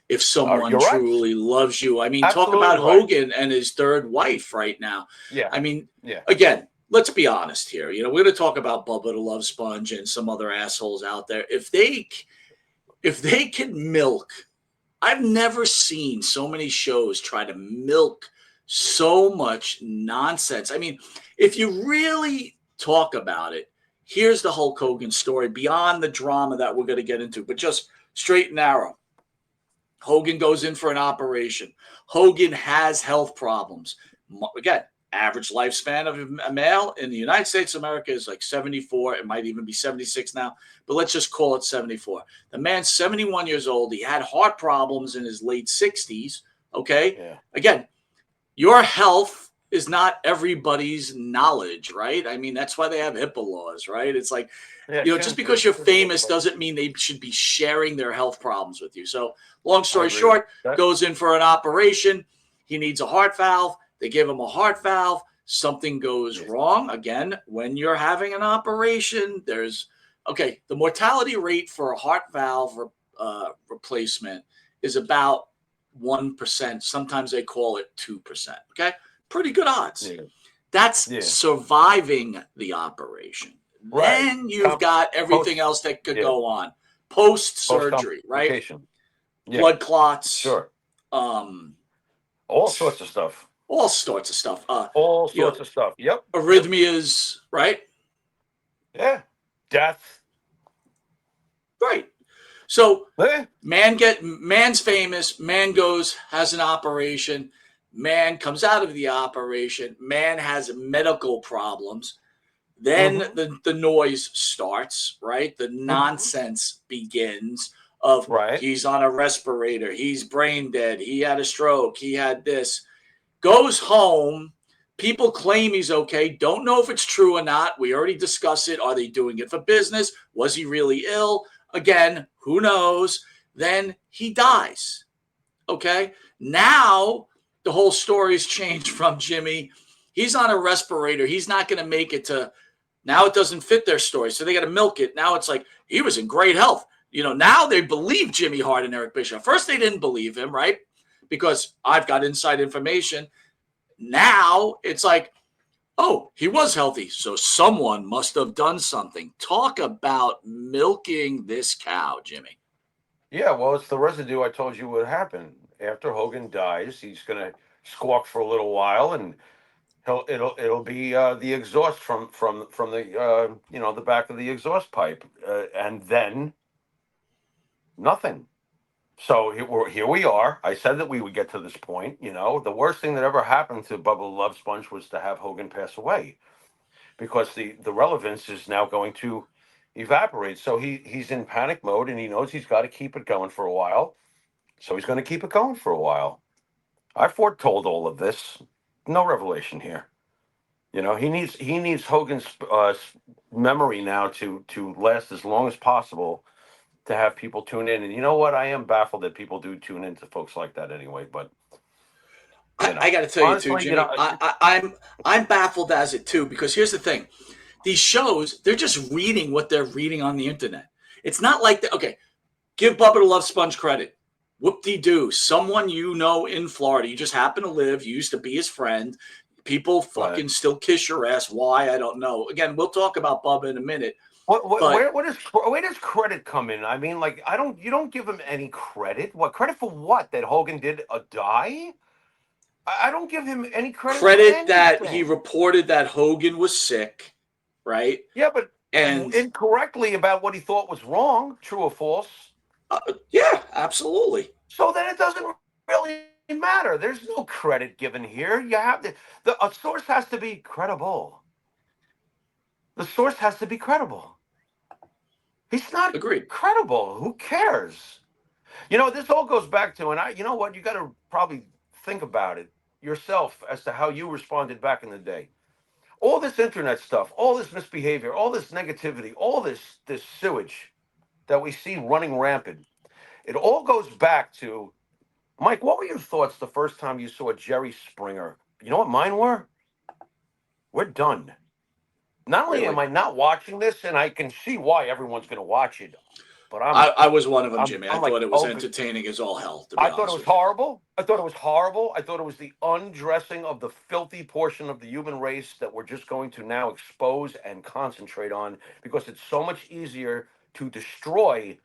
if someone You're right. truly loves you. I mean, talk Absolutely about right. Hogan and his third wife right now. Yeah. I mean, Yeah. again, let's be honest here. You know, we're going to talk about Bubba the Love Sponge and some other assholes out there. If they can milk, I've never seen so many shows try to milk so much nonsense. I mean, if you really talk about it, here's the Hulk Hogan story beyond the drama that we're going to get into, but just straight and narrow. Hogan goes in for an operation. Hogan has health problems. Again, average lifespan of a male in the United States of America is like 74. It might even be 76 now, but let's just call it 74. The man's 71 years old. He had heart problems in his late 60s. Okay. Yeah. Again, your health is not everybody's knowledge, right? I mean, that's why they have HIPAA laws, right? It's like, Yeah. just because you're famous doesn't mean they should be sharing their health problems with you. So, long story short, goes in for an operation. He needs a heart valve. They give him a heart valve. Something goes wrong. Again, when you're having an operation, the mortality rate for a heart valve replacement is about 1%. Sometimes they call it 2%. Okay. Pretty good odds. Yeah. That's surviving the operation. Right. Then you've got everything else that could go on. Post-surgery, right? Blood clots. Sure. All sorts of stuff. All sorts of stuff. All sorts of stuff. Yep. Arrhythmias, right? Yeah. Death. Right. So man's famous, man goes, has an operation, man comes out of the operation, man has medical problems. Then the noise starts, right? The nonsense begins of he's on a respirator, he's brain dead, he had a stroke, he had this. Goes home, people claim he's okay, don't know if it's true or not. We already discussed it. Are they doing it for business? Was he really ill? Again, who knows? Then he dies. Okay? Now the whole story's changed from Jimmy. He's on a respirator. He's not going to make it to. Now it doesn't fit their story, so they got to milk it. Now it's like he was in great health. Now they believe Jimmy Hart and Eric Bischoff. First they didn't believe him, right? Because I've got inside information. Now it's like, oh, he was healthy, so someone must have done something. Talk about milking this cow, Jimmy. Yeah, well, it's the residue I told you would happen. After Hogan dies, he's going to squawk for a little while, and it'll be the exhaust from the the back of the exhaust pipe, and then nothing. So here we are. I said that we would get to this point. The worst thing that ever happened to Bubba the Love Sponge was to have Hogan pass away, because the relevance is now going to evaporate. So he's in panic mode, and he knows he's got to keep it going for a while. So he's going to keep it going for a while. I foretold all of this. No revelation here. He needs Hogan's memory now to last as long as possible, to have people tune in. And you know what? I am baffled that people do tune in to folks like that anyway. But I got to tell you too, Jimmy. I'm baffled as it too, because here's the thing: these shows, they're just reading what they're reading on the internet. It's not like give Bubba the Love Sponge credit. Whoop-de-doo. Someone in Florida, you just happen to live, you used to be his friend. People fucking still kiss your ass. Why? I don't know. Again, we'll talk about Bubba in a minute. Where does credit come in? I mean, like, you don't give him any credit. What credit for what? That Hogan did a die? I don't give him any credit. Credit that he reported that Hogan was sick, right? Yeah, but incorrectly about what he thought was wrong, true or false. Yeah, absolutely. So then it doesn't really matter. There's no credit given here. You have a source has to be credible. The source has to be credible. He's not credible. Who cares? This all goes back to, and you know what? You got to probably think about it yourself as to how you responded back in the day. All this internet stuff, all this misbehavior, all this negativity, all this sewage that we see running rampant. It all goes back to, Mike, what were your thoughts the first time you saw Jerry Springer? You know what mine were? We're done. Not only am I not watching this, and I can see why everyone's going to watch it. But I was one of them, Jimmy. I I'm like, thought it was entertaining as all hell, to be I thought it honest was with you. horrible. I thought it was horrible. I thought it was the undressing of the filthy portion of the human race that we're just going to now expose and concentrate on, because it's so much easier to destroy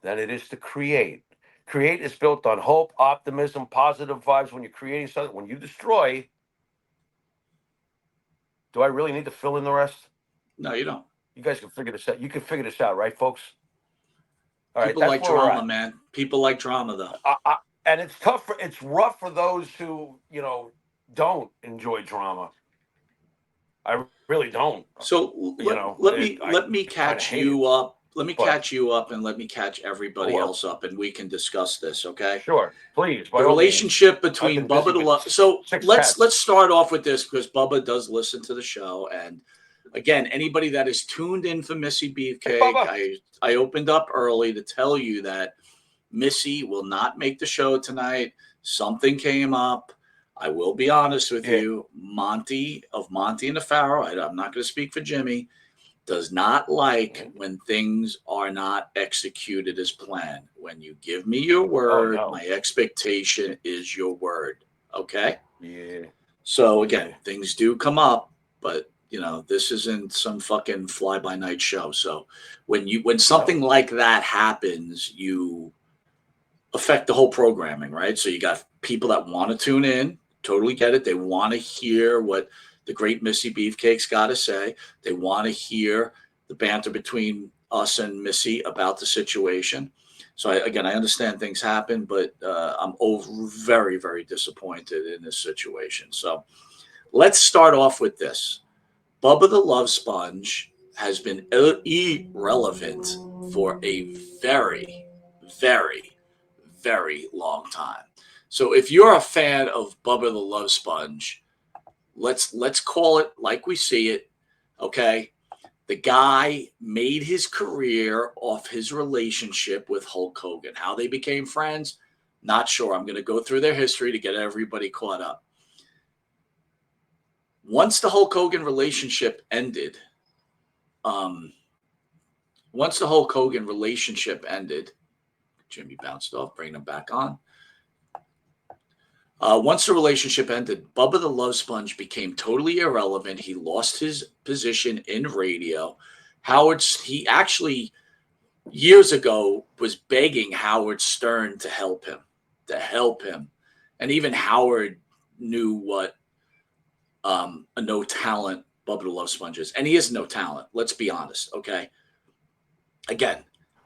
than it is to create. Create is built on hope, optimism, positive vibes. When you're creating something, when you destroy, do I really need to fill in the rest? No, you don't. You guys can figure this out. You can figure this out, right, folks? All right, People that's like where we're drama, at. man. People like drama, though. And it's tough. It's rough for those who, don't enjoy drama. I really don't. So let me catch you up. Let me catch you up, and let me catch everybody else up, and we can discuss this. Okay? Sure, please. By The all means. relationship I've between been busy Bubba the with Love. So 6 let's cats. start off with this, because Bubba does listen to the show, and again, anybody that is tuned in for Missy Beefcake, I opened up early to tell you that Missy will not make the show tonight. Something came up. I will be honest with you. Monte and the Pharaoh, I'm not going to speak for Jimmy, does not like when things are not executed as planned. When you give me your word, my expectation is your word. Okay? Yeah. So again, things do come up, but this isn't some fucking fly by night show. So when something like that happens, you affect the whole programming, right? So you got people that want to tune in, totally get it. They want to hear what the great Missy Beefcake's got to say. They want to hear the banter between us and Missy about the situation. So I understand things happen, but I'm very, very disappointed in this situation. So let's start off with this. Bubba the Love Sponge has been irrelevant for a very, very, very long time. So if you're a fan of Bubba the Love Sponge, let's call it like we see it. Okay. The guy made his career off his relationship with Hulk Hogan. How they became friends, not sure. I'm going to go through their history to get everybody caught up. Once the Hulk Hogan relationship ended, Jimmy bounced off, bringing him back on. Once the relationship ended, Bubba the Love Sponge became totally irrelevant. He lost his position in radio. He actually years ago was begging Howard Stern to help him. And even Howard knew what a no talent Bubba the Love Sponge is. And he is no talent. Let's be honest. Okay. Again,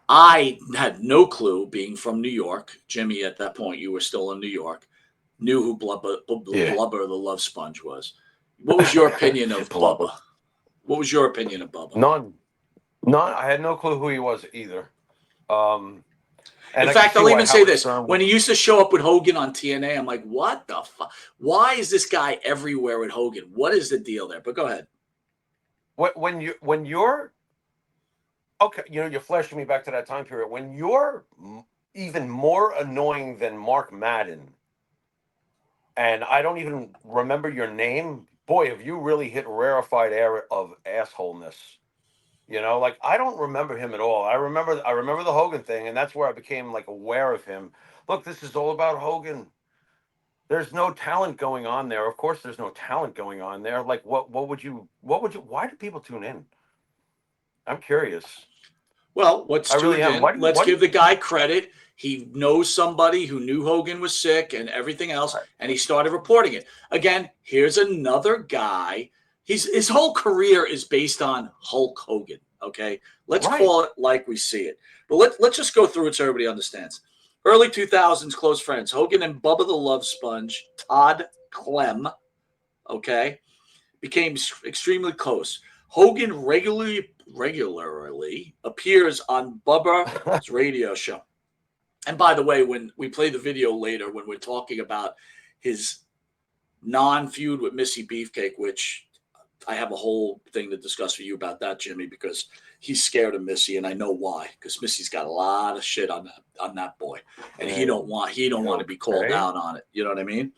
I had no clue, being from New York. Jimmy, at that point, you were still in New York, knew who Blubber the Love Sponge was. What was your opinion of Bubba? What was your opinion of Bubba? None. I had no clue who he was either. In fact, I'll even say this. When he used to show up with Hogan on TNA, I'm like, what the fuck? Why is this guy everywhere with Hogan? What is the deal there? But go ahead. When you're okay, you're flashing me back to that time period. When you're even more annoying than Mark Madden, and I don't even remember your name, boy, have you really hit rarefied air of assholeness. Like, I don't remember him at all. I remember the Hogan thing, and that's where I became like aware of him. Look, this is all about Hogan. There's no talent going on there. Of course there's no talent going on there. Like, why do people tune in? I'm curious. Well, let's give the guy credit. He knows somebody who knew Hogan was sick and everything else, and he started reporting it. Again, here's another guy. His whole career is based on Hulk Hogan. Okay, let's call it like we see it. But let's just go through it so everybody understands. Early 2000s, close friends: Hogan and Bubba the Love Sponge, Todd Clem, okay, became extremely close. Hogan regularly appears on Bubba's radio show. And by the way, when we play the video later, when we're talking about his non-feud with Missy Beefcake, which I have a whole thing to discuss with you about that, Jimmy, because he's scared of Missy, and I know why. Because Missy's got a lot of shit on that boy, and he don't want to be called out on it. You know what I mean?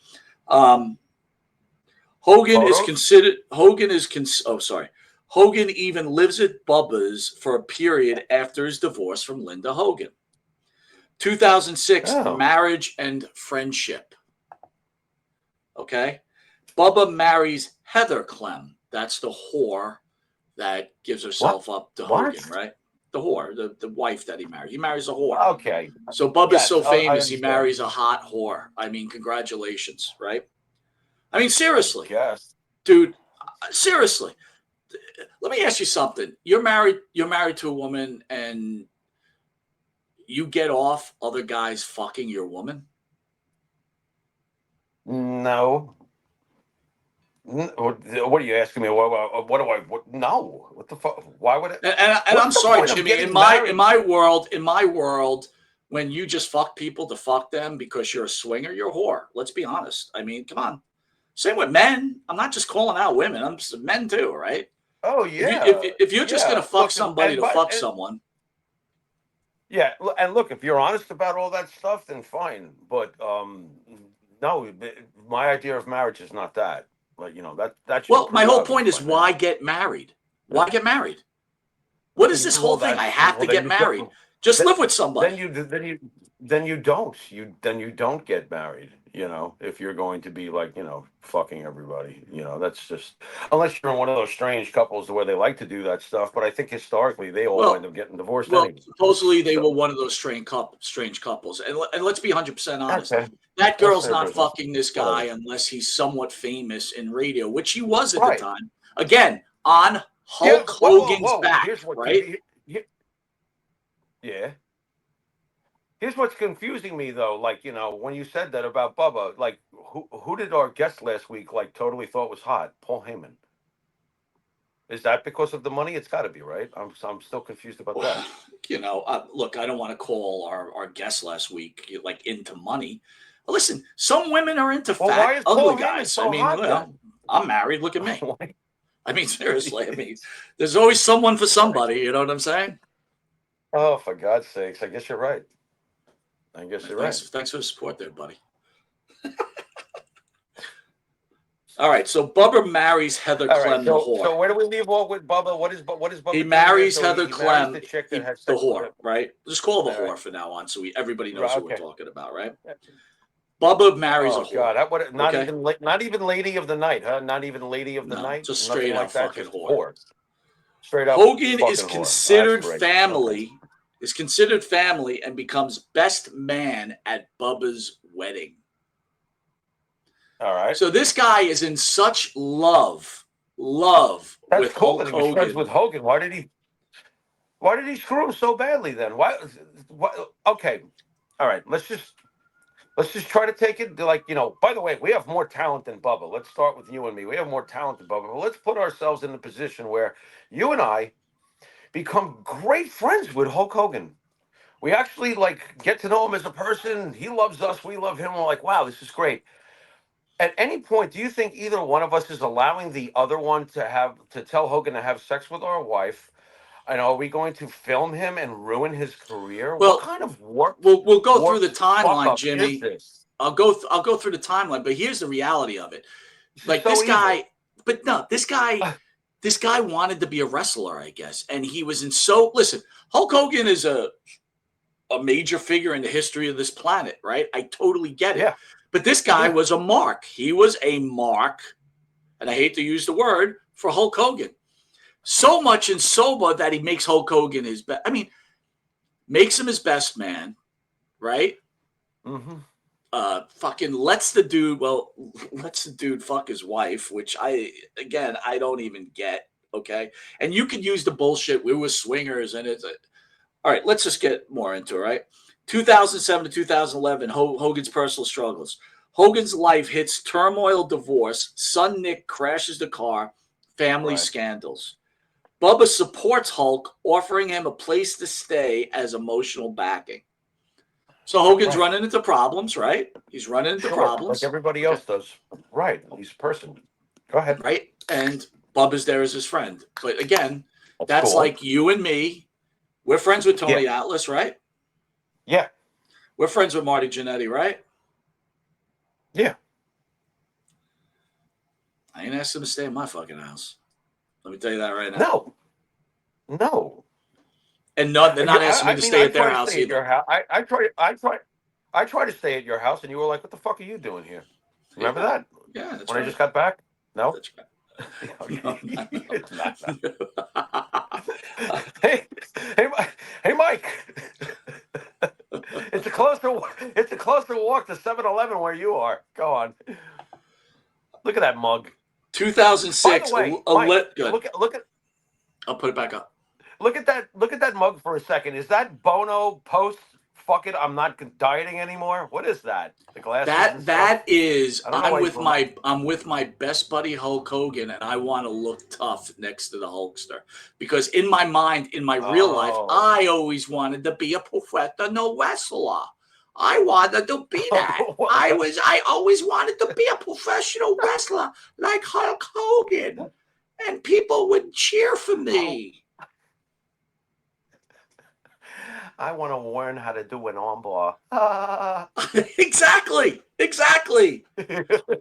Hogan is Hogan even lives at Bubba's for a period after his divorce from Linda Hogan. 2006, Oh. marriage and friendship. Okay. Bubba marries Heather Clem. That's the whore that gives herself up to Hogan, right? The whore, the wife that he married. He marries a whore. Okay. So Bubba's Yes, so I famous, he understand. marries a hot whore. I mean, congratulations, right? I mean, seriously, Yes. dude, seriously. Let me ask you something. You're married to a woman and you get off other guys fucking your woman? No. What are you asking me? What do I? No. What the fuck? Why would it? And I'm What's the sorry, point of Jimmy. getting married? In my world, when you just fuck people to fuck them because you're a swinger, you're a whore. Let's be honest. I mean, come on. Same with men. I'm not just calling out women. I'm just men too, right? Oh If yeah, you're just gonna fuck somebody to fuck someone, yeah, and look, if you're honest about all that stuff, then fine. But no, my idea of marriage is not that. Like that should be well, my pretty whole obvious point by is why now. get married? Yeah. Why get married? What is this whole Well, thing? I that's have to then get you married. don't. Just Then, live with somebody. then you don't get married. If you're going to be like fucking everybody. That's just unless you're in one of those strange couples where they like to do that stuff. But I think historically they all wind Well, up getting divorced well, anyway. supposedly they So were one of those strange couples. And let's be 100% honest. okay, That that's girl's their not business. fucking this Whatever. guy unless he's somewhat famous in radio, which he was at the Right. time. Again, on Yeah. Hulk Whoa, Hogan's whoa. back, Here's what. right? Yeah. Here's what's confusing me though. Like when you said that about Bubba, like who did our guest last week like totally thought was hot? Paul Heyman. Is that because of the money? It's got to be, right? I'm still confused about that. Look, I don't want to call our guest last week like into money. But listen, some women are into Well, why fat, is ugly Paul Heyman guys. I so mean, hot then? I'm married. Look at me. Why- I mean, seriously. I mean, there's always someone for somebody. You know what I'm saying? Oh, for God's sakes! I guess you're right. I guess you're right. Thanks for the support there, buddy. All right, so Bubba marries Heather All right. Clem, the So whore. where do we leave off with Bubba? What is He Bubba doing here? marries So Heather he marries Clem, the chick that has the sex with whore, him. right? Just call her the All right. whore for now on, so everybody knows Right, who we're okay. talking about, right? Bubba marries a Oh whore. God! What? Okay, Not even lady of the night, huh? Not even lady of the no, night. just Nothing straight out like that. fucking Just whore. whore. Straight up Hogan is fucking whore. Oh, that's considered great. Okay. family, and becomes best man at Bubba's wedding. All right. So this guy is in such love That's with cool Hulk that he was friends Hogan. with Hogan. Why did he screw him so badly then? Why? Okay. All right. Let's just try to take it to like by the way, we have more talent than Bubba. Let's start with you and me. We have more talent than Bubba. But let's put ourselves in the position where you and I become great friends with Hulk Hogan. We actually like get to know him as a person. He loves us. We love him. We're like, wow, this is great. At any point, do you think either one of us is allowing the other one to tell Hogan to have sex with our wife? And are we going to film him and ruin his career? What Well, kind of we'll go through the fuck timeline, up is Jimmy. this? I'll go through the timeline, but here's the reality of it. This is Like so this evil. guy, but no, this guy wanted to be a wrestler, I guess, and he was in so. Listen, Hulk Hogan is a major figure in the history of this planet, right? I totally get it. Yeah, But this guy yeah. was a mark. He was a mark, and I hate to use the word for Hulk Hogan. So much and so much that he makes Hulk Hogan his best. I mean, makes him his best man, right? Mm-hmm. Fucking lets the dude fuck his wife, which I don't even get. Okay, and you could use the bullshit. We were swingers, and it's all right. Let's just get more into it. Right, 2007 to 2011, Hogan's personal struggles. Hogan's life hits turmoil, divorce. Son Nick crashes the car. Family Right. scandals. Bubba supports Hulk, offering him a place to stay as emotional backing. So Hogan's running into problems, right? He's running into problems. Like everybody else does. Right. He's a person. Go ahead. Right? And Bubba's there as his friend. But again, that's cool. like you and me. We're friends with Tony Atlas, right? Yeah. We're friends with Marty Jannetty, right? Yeah. I ain't asked him to stay in my fucking house. Let me tell you that right now. No, no. And no, they're not asking me I to mean, stay I at their try to house stay at either. your house. I try to stay at your house, and you were like, "What the fuck are you doing here?" Remember Yeah, that yeah, that's when I right. just got back? No. That's right. No, Okay. no, It's not. no. Hey, hey, hey, Mike. It's a closer. It's a closer walk to 7-Eleven where you are. Go on. Look at that mug. By the 2006. way, Mike, Good. look at I'll put it back up. look at that mug for a second. Is that Bono post? Fuck it, I'm not dieting anymore. What is that? The glasses and stuff. That is I don't know why he's remote. I'm with my best buddy Hulk Hogan, and I want to look tough next to the Hulkster because in my mind, in my real life, Oh. I always wanted to be a professional wrestler. I wanted to be that. I always wanted to be a professional wrestler like Hulk Hogan, and people would cheer for me. I want to learn how to do an armbar. Exactly.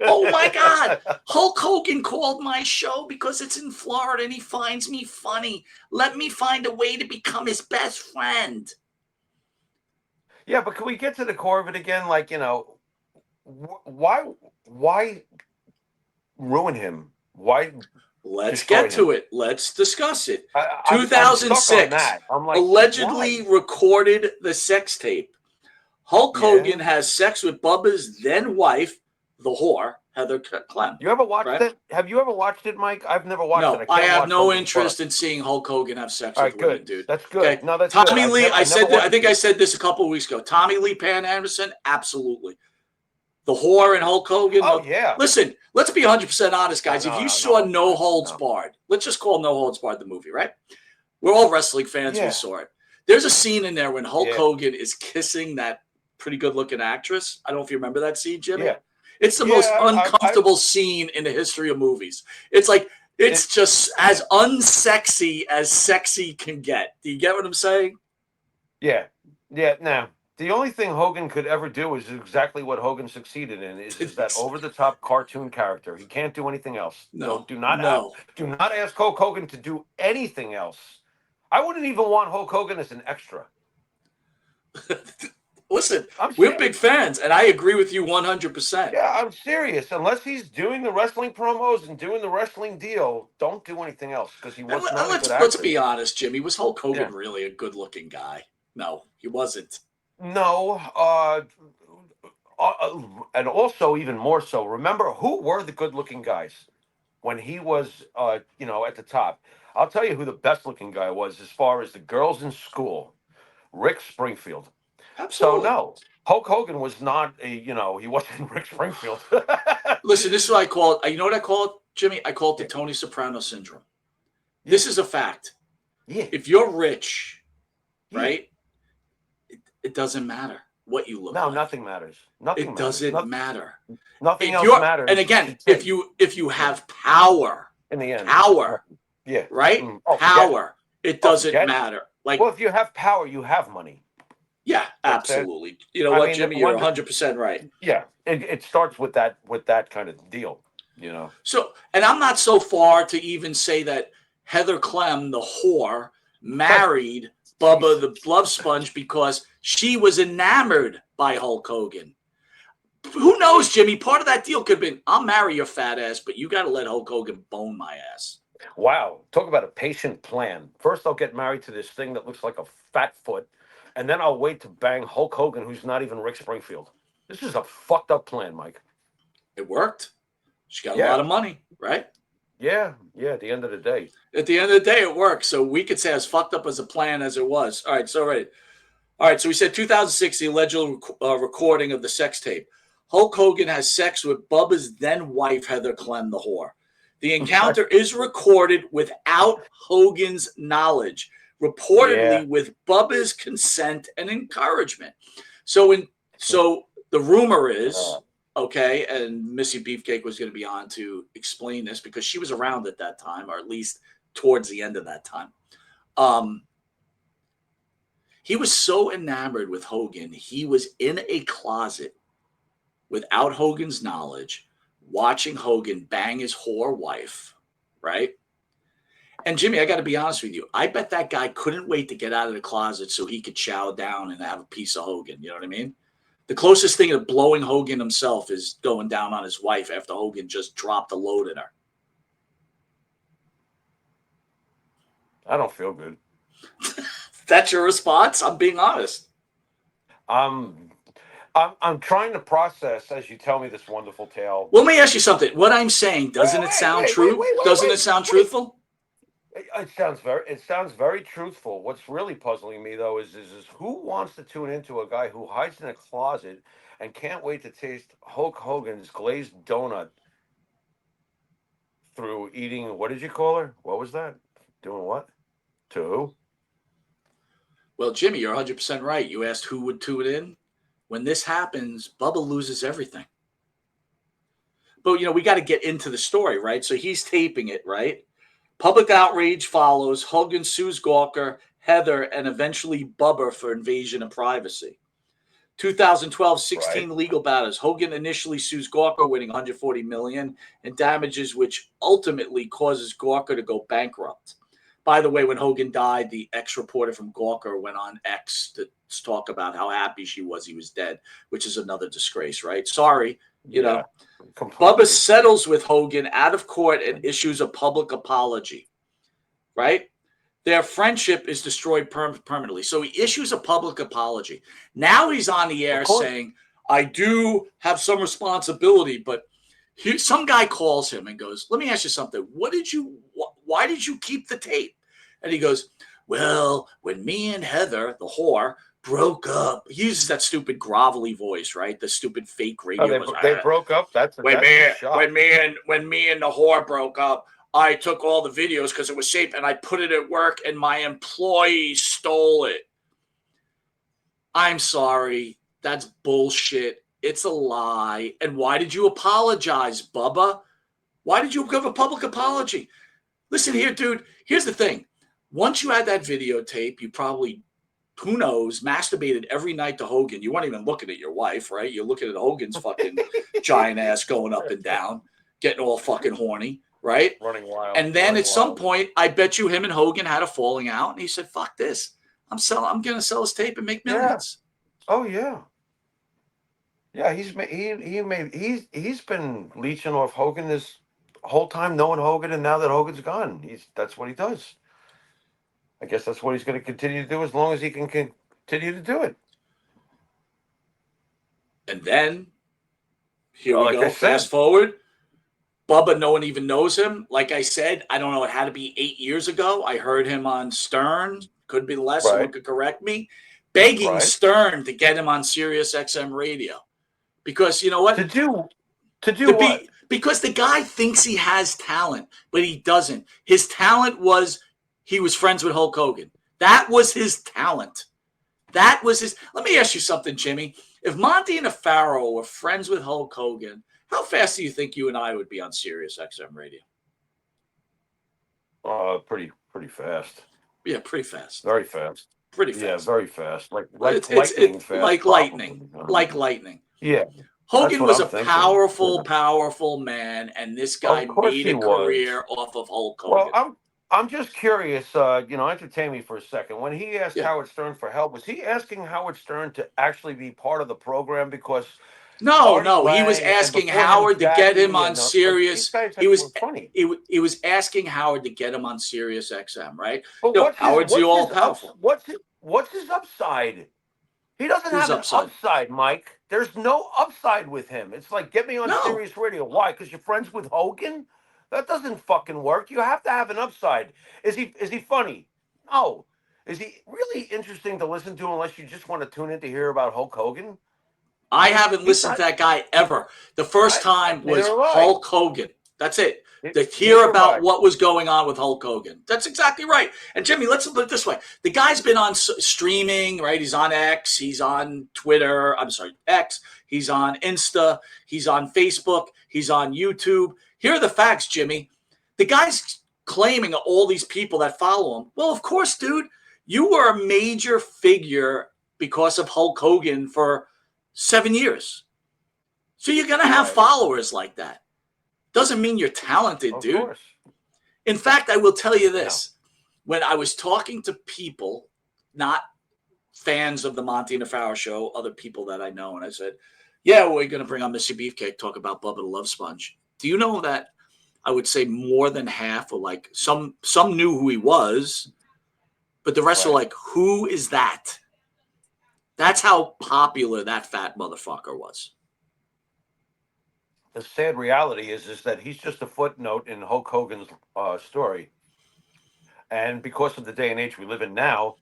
Oh my God. Hulk Hogan called my show because it's in Florida and he finds me funny. Let me find a way to become his best friend. Yeah, but can we get to the core of it again? Like, why ruin him? Why Let's destroy get to him? it. Let's discuss it. I'm stuck on 2006 that. I'm like, allegedly why? recorded the sex tape. Hulk Yeah. Hogan has sex with Bubba's then wife, the whore, Heather Clem. You ever watched Right? it? Have you ever watched it, Mike? I've never watched it. No, I I can't have watch no Hogan's butt. interest in seeing Hulk Hogan have sex All with right, women, good. dude. That's Okay, good. No, that's good. Tommy Lee. I never I watched. think I said this a couple of weeks ago. Tommy Lee Pan Anderson, absolutely. The whore and Hulk Hogan. Oh No. yeah. Listen, let's be 100% honest, No, guys. If you no, saw no, No Holds no. Barred, let's just call No Holds Barred the movie, right? We're all wrestling fans. We Yeah. saw it. There's a scene in there when Hulk Yeah. Hogan is kissing that pretty good-looking actress. I don't know if you remember that scene, Jimmy. Yeah. It's the most uncomfortable scene in the history of movies. It's like it's just as unsexy as sexy can get. Do you get what I'm saying? Yeah. Yeah. Now, the only thing Hogan could ever do is exactly what Hogan succeeded in is that over the top cartoon character. He can't do anything else. No, do not ask Hulk Hogan to do anything else. I wouldn't even want Hulk Hogan as an extra. Listen, we're big fans, and I agree with you 100%. Yeah, I'm serious. Unless he's doing the wrestling promos and doing the wrestling deal, don't do anything else because he was not a good actor. Let's be honest, Jimmy. Was Hulk Hogan really a good-looking guy? No, he wasn't. No. And also, even more so, remember who were the good-looking guys when he was, at the top? I'll tell you who the best-looking guy was as far as the girls in school. Rick Springfield. Absolutely. So no, Hulk Hogan was not he wasn't Rick Springfield. Listen, this is what I call it. You know what I call it, Jimmy? I call it the Tony Soprano syndrome. Yeah. This is a fact. Yeah. If you're rich, right, it doesn't matter what you look like. No, nothing matters. Nothing matters. Doesn't matter. Nothing else matters. And again, if you have power, in the end, yeah, right, power, it doesn't matter. Like, well, if you have power, you have money. Yeah, absolutely. You know what, Jimmy? You're 100% right. Yeah, it starts with that kind of deal, So, and I'm not so far to even say that Heather Clem, the whore, married Bubba the Love Sponge because she was enamored by Hulk Hogan. Who knows, Jimmy? Part of that deal could have been, I'll marry your fat ass, but you got to let Hulk Hogan bone my ass. Wow. Talk about a patient plan. First, I'll get married to this thing that looks like a fat foot, and then I'll wait to bang Hulk Hogan, who's not even Rick Springfield. This is a fucked up plan, Mike. It worked. She got a lot of money, right? Yeah. At the end of the day. At the end of the day, it worked. So we could say as fucked up as a plan as it was. All right, so we said 2006, the alleged recording of the sex tape. Hulk Hogan has sex with Bubba's then wife, Heather Clem, the whore. The encounter is recorded without Hogan's knowledge, reportedly with Bubba's consent and encouragement. So the rumor is, okay, and Missy Beefcake was going to be on to explain this because she was around at that time, or at least towards the end of that time. He was so enamored with Hogan, he was in a closet without Hogan's knowledge, watching Hogan bang his whore wife, right? And Jimmy, I got to be honest with you. I bet that guy couldn't wait to get out of the closet so he could chow down and have a piece of Hogan. You know what I mean? The closest thing to blowing Hogan himself is going down on his wife after Hogan just dropped a load in her. I don't feel good. That's your response? I'm being honest. I'm trying to process as you tell me this wonderful tale. Well, let me ask you something. What I'm saying, doesn't it sound true? Doesn't it sound truthful? It sounds very truthful. What's really puzzling me though is who wants to tune into a guy who hides in a closet and can't wait to taste Hulk Hogan's glazed donut through eating, what did you call her? What was that? Doing what? To who? Well, Jimmy, you're 100% right. You asked who would tune in. When this happens, Bubba loses everything. But, we got to get into the story, right? So he's taping it, right? Public outrage follows. Hogan sues Gawker, Heather, and eventually Bubba for invasion of privacy. 2012, 16 legal battles. Hogan initially sues Gawker, winning $140 million in damages, which ultimately causes Gawker to go bankrupt. By the way, when Hogan died, the ex-reporter from Gawker went on X to talk about how happy she was he was dead, which is another disgrace, right? Sorry, you know. Completely. Bubba settles with Hogan out of court and issues a public apology, right? Their friendship is destroyed permanently. So he issues a public apology. Now he's on the air saying, I do have some responsibility, but some guy calls him and goes, let me ask you something. Why did you keep the tape? And he goes, well, when me and Heather, the whore, broke up. He uses that stupid grovelly voice, right? The stupid fake radio voice. They broke up. When me and the whore broke up, I took all the videos because it was safe and I put it at work and my employees stole it. I'm sorry. That's bullshit. It's a lie. And why did you apologize, Bubba? Why did you give a public apology? Listen here, dude. Here's the thing. Once you had that videotape, you probably, who knows, masturbated every night to Hogan. You weren't even looking at your wife, right? You're looking at Hogan's fucking giant ass going up and down, getting all fucking horny, right? Running wild. And then at some point, I bet you him and Hogan had a falling out, and he said, fuck this. I'm going to sell his tape and make millions. Yeah. Oh, yeah. Yeah, he's been leeching off Hogan this whole time, knowing Hogan, and now that Hogan's gone, that's what he does. I guess that's what he's going to continue to do as long as he can continue to do it. And then here we go. Fast forward. Bubba, no one even knows him. Like I said, I don't know. It had to be 8 years ago. I heard him on Stern. Could be less. Someone could correct me. Begging Stern to get him on Sirius XM radio. Because you know what? To do what? Because the guy thinks he has talent, but he doesn't. His talent was he was friends with Hulk Hogan. That was his talent. Let me ask you something, Jimmy. If Monte and the Pharaoh were friends with Hulk Hogan, how fast do you think you and I would be on Sirius XM radio? Pretty fast. Yeah, pretty fast. Very fast. Pretty fast. Yeah, very fast. Like lightning fast. Like lightning. Like lightning. Yeah. Hogan was a powerful man, and this guy made a career off of Hulk Hogan. Well, I'm just curious, entertain me for a second. When he asked Howard Stern for help, was he asking Howard Stern to actually be part of the program? Because no, he was asking Howard to get him on Sirius. He was asking Howard to get him on Sirius XM, right? But Howard's all powerful. What's his upside? He doesn't have an upside, Mike. There's no upside with him. It's like, get me on Sirius Radio. Why? Because you're friends with Hogan? That doesn't fucking work. You have to have an upside. Is he funny? No. Is he really interesting to listen to unless you just want to tune in to hear about Hulk Hogan? I haven't listened to that guy ever. The first time was Hulk Hogan. That's it. To hear about what was going on with Hulk Hogan. That's exactly right. And Jimmy, let's put it this way. The guy's been on streaming, right? He's on X. He's on Twitter. I'm sorry, X. He's on Insta. He's on Facebook. He's on YouTube. Here are the facts, Jimmy. The guy's claiming all these people that follow him. Well, of course, dude. You were a major figure because of Hulk Hogan for 7 years. So you're going to have followers like that. Doesn't mean you're talented, dude. Of course. In fact, I will tell you this. When I was talking to people, not fans of the Monte The Pharaoh show, other people that I know, and I said, yeah, we're going to bring on Mr. Beefcake, talk about Bubba the Love Sponge. Do you know that I would say more than half, or like some knew who he was, but the rest are like, who is that? That's how popular that fat motherfucker was. The sad reality is that he's just a footnote in Hulk Hogan's story. And because of the day and age we live in now,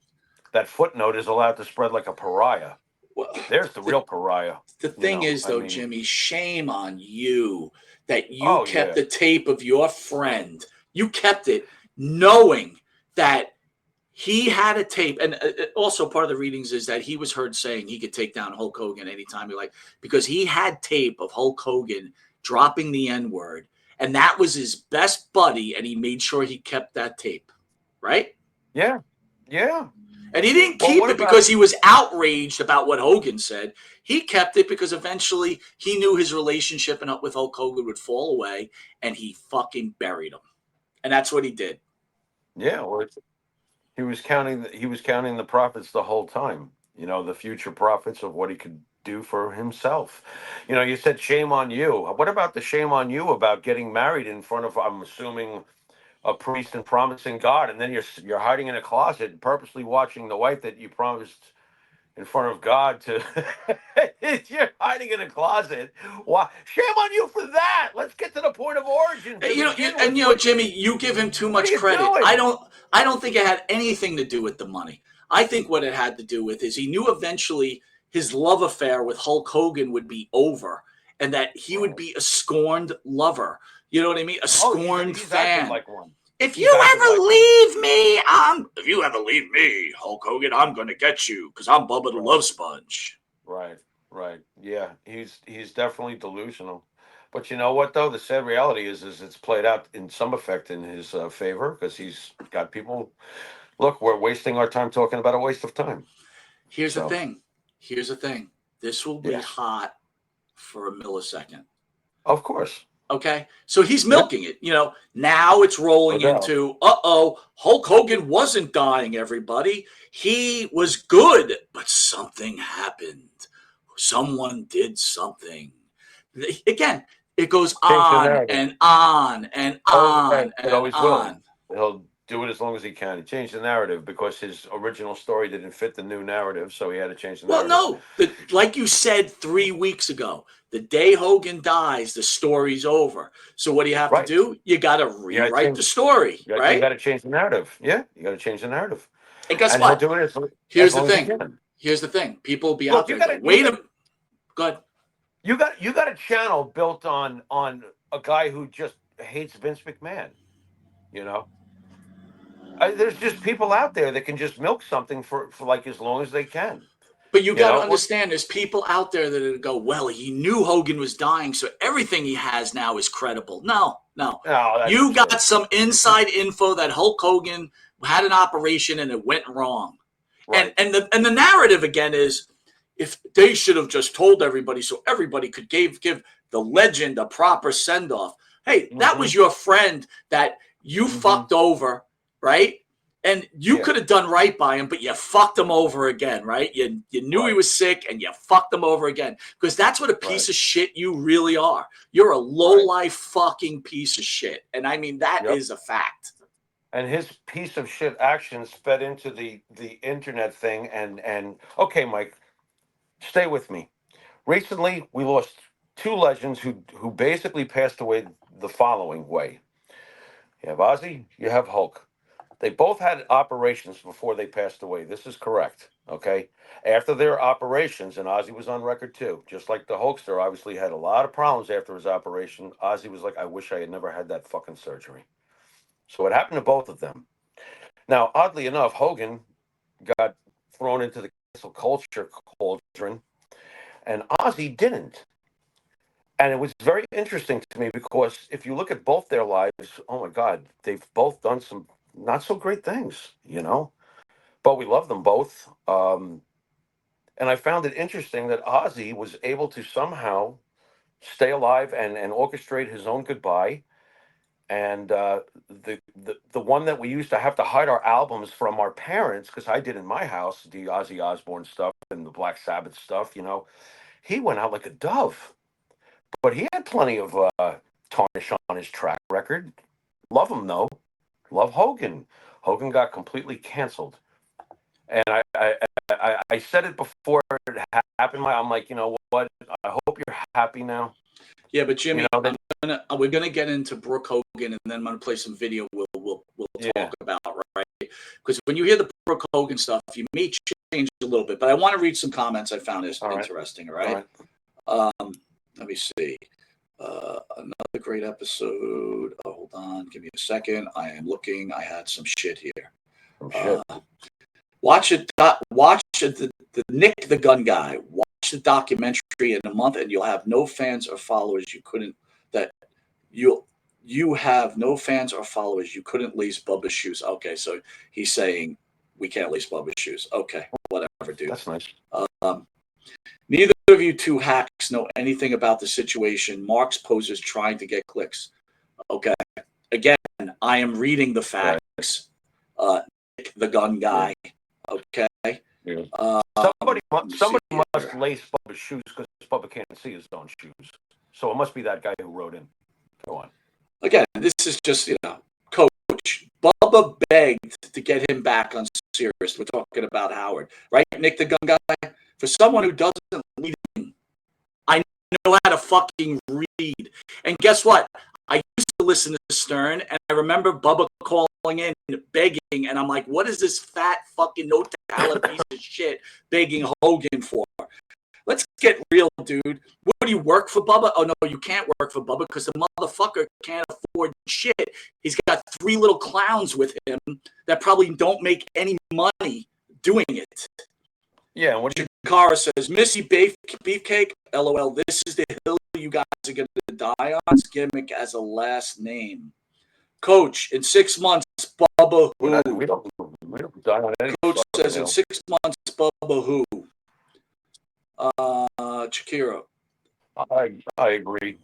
that footnote is allowed to spread like a pariah. Well, There's the real pariah. The thing is, though, Jimmy, shame on you that you kept the tape of your friend. You kept it knowing that he had a tape. And also part of the readings is that he was heard saying he could take down Hulk Hogan anytime he liked, because he had tape of Hulk Hogan dropping the N-word. And that was his best buddy, and he made sure he kept that tape. Right? Yeah. Yeah. And he didn't keep it because he was outraged about what Hogan said. He kept it because eventually he knew his relationship with Hulk Hogan would fall away, and he fucking buried him. And that's what he did. Yeah, well, he was counting the profits the whole time. You know, the future profits of what he could do for himself. You know, you said shame on you. What about the shame on you about getting married in front of, I'm assuming, a priest and promising God, and then you're hiding in a closet, purposely watching the wife that you promised in front of God to. You're hiding in a closet. Why? Shame on you for that. Let's get to the point of origin. Jimmy, you give him too much credit. I don't think it had anything to do with the money. I think what it had to do with is he knew eventually his love affair with Hulk Hogan would be over, and that he would be a scorned lover. You know what I mean? A scorned fan. Like one. If you ever leave me, Hulk Hogan, I'm gonna get you because I'm Bubba the Love Sponge. Right. Yeah, he's definitely delusional. But you know what though? The sad reality is it's played out in some effect in his favor, because he's got people. Look, we're wasting our time talking about a waste of time. Here's the thing. This will be hot for a millisecond. Of course. Okay, so he's milking it. You know, now it's rolling into, Hulk Hogan wasn't dying, everybody. He was good, but something happened. Someone did something. Again, it goes on and on and on and on. He'll do it as long as he can. He changed the narrative because his original story didn't fit the new narrative, so he had to change the narrative. Well, no, like you said 3 weeks ago, the day Hogan dies, the story's over. So what do you have to do? You got to rewrite the story, right? You got to change the narrative. Yeah, you got to change the narrative. And guess what? He'll do it Here's the thing. People will be out there. Wait a minute. Go ahead. You got a channel built on a guy who just hates Vince McMahon. You know, there's just people out there that can just milk something for like as long as they can. But you got to understand, there's people out there that go, well, he knew Hogan was dying, so everything he has now is credible. No. You got some inside info that Hulk Hogan had an operation and it went wrong. Right. And the narrative again is, if they should have just told everybody so everybody could give the legend a proper send-off. Hey, that was your friend that you fucked over, right? And you could have done right by him, but you fucked him over again, right? You knew he was sick and you fucked him over again. Because that's what a piece of shit you really are. You're a low-life fucking piece of shit. And I mean, that is a fact. And his piece of shit actions fed into the internet thing. And okay, Mike, stay with me. Recently, we lost two legends who basically passed away the following way. You have Ozzy, you have Hulk. They both had operations before they passed away. This is correct, okay? After their operations, and Ozzy was on record too, just like the Hulkster obviously had a lot of problems after his operation. Ozzy was like, I wish I had never had that fucking surgery. So it happened to both of them. Now, oddly enough, Hogan got thrown into the cancel culture cauldron, and Ozzy didn't. And it was very interesting to me because if you look at both their lives, oh my God, they've both done some not so great things, you know, but we love them both. And I found it interesting that Ozzy was able to somehow stay alive and orchestrate his own goodbye. And the one that we used to have to hide our albums from our parents, because I did in my house, the Ozzy Osbourne stuff and the Black Sabbath stuff, he went out like a dove. But he had plenty of tarnish on his track record. Love him though. Love Hogan. Hogan got completely canceled. And I said it before it happened. I'm like, you know what? I hope you're happy now. Yeah, but Jimmy, we're gonna get into Brooke Hogan, and then I'm gonna play some video. We'll talk about, right? Because when you hear the Brooke Hogan stuff, you may change a little bit. But I want to read some comments I found interesting. All right. Let me see. Another great episode. Oh, hold on, give me a second. I am looking. I had some shit here. Watch it. Watch the Nick the Gun Guy. Watch the documentary in a month, and you'll have no fans or followers. You have no fans or followers. You couldn't lace Bubba's shoes. Okay, so he's saying we can't lace Bubba's shoes. Okay, whatever, dude. That's nice. Neither of you two hacks know anything about the situation. Mark's poses trying to get clicks. Okay, again, I am reading the facts. Nick the Gun Guy. Okay. Yeah. Somebody must lace Bubba's shoes because Bubba can't see his own shoes. So it must be that guy who wrote in. Go on. Again, this is just, Coach. Bubba begged to get him back on Sirius. We're talking about Howard, right? Nick the Gun Guy. For someone who doesn't read him, I know how to fucking read. And guess what? I used to listen to Stern, and I remember Bubba calling in, begging, and I'm like, what is this fat fucking no talent piece of shit begging Hogan for? Let's get real, dude. What do you work for Bubba? Oh, no, you can't work for Bubba because the motherfucker can't afford shit. He's got 3 little clowns with him that probably don't make any money doing it. Yeah, what do you... Cara says, Missy Beefcake, LOL, this is the hill you guys are going to die on. It's gimmick as a last name. Coach, in 6 months, Bubba who? We don't die on any. Coach says, in 6 months, Bubba who? Shakira. I agree.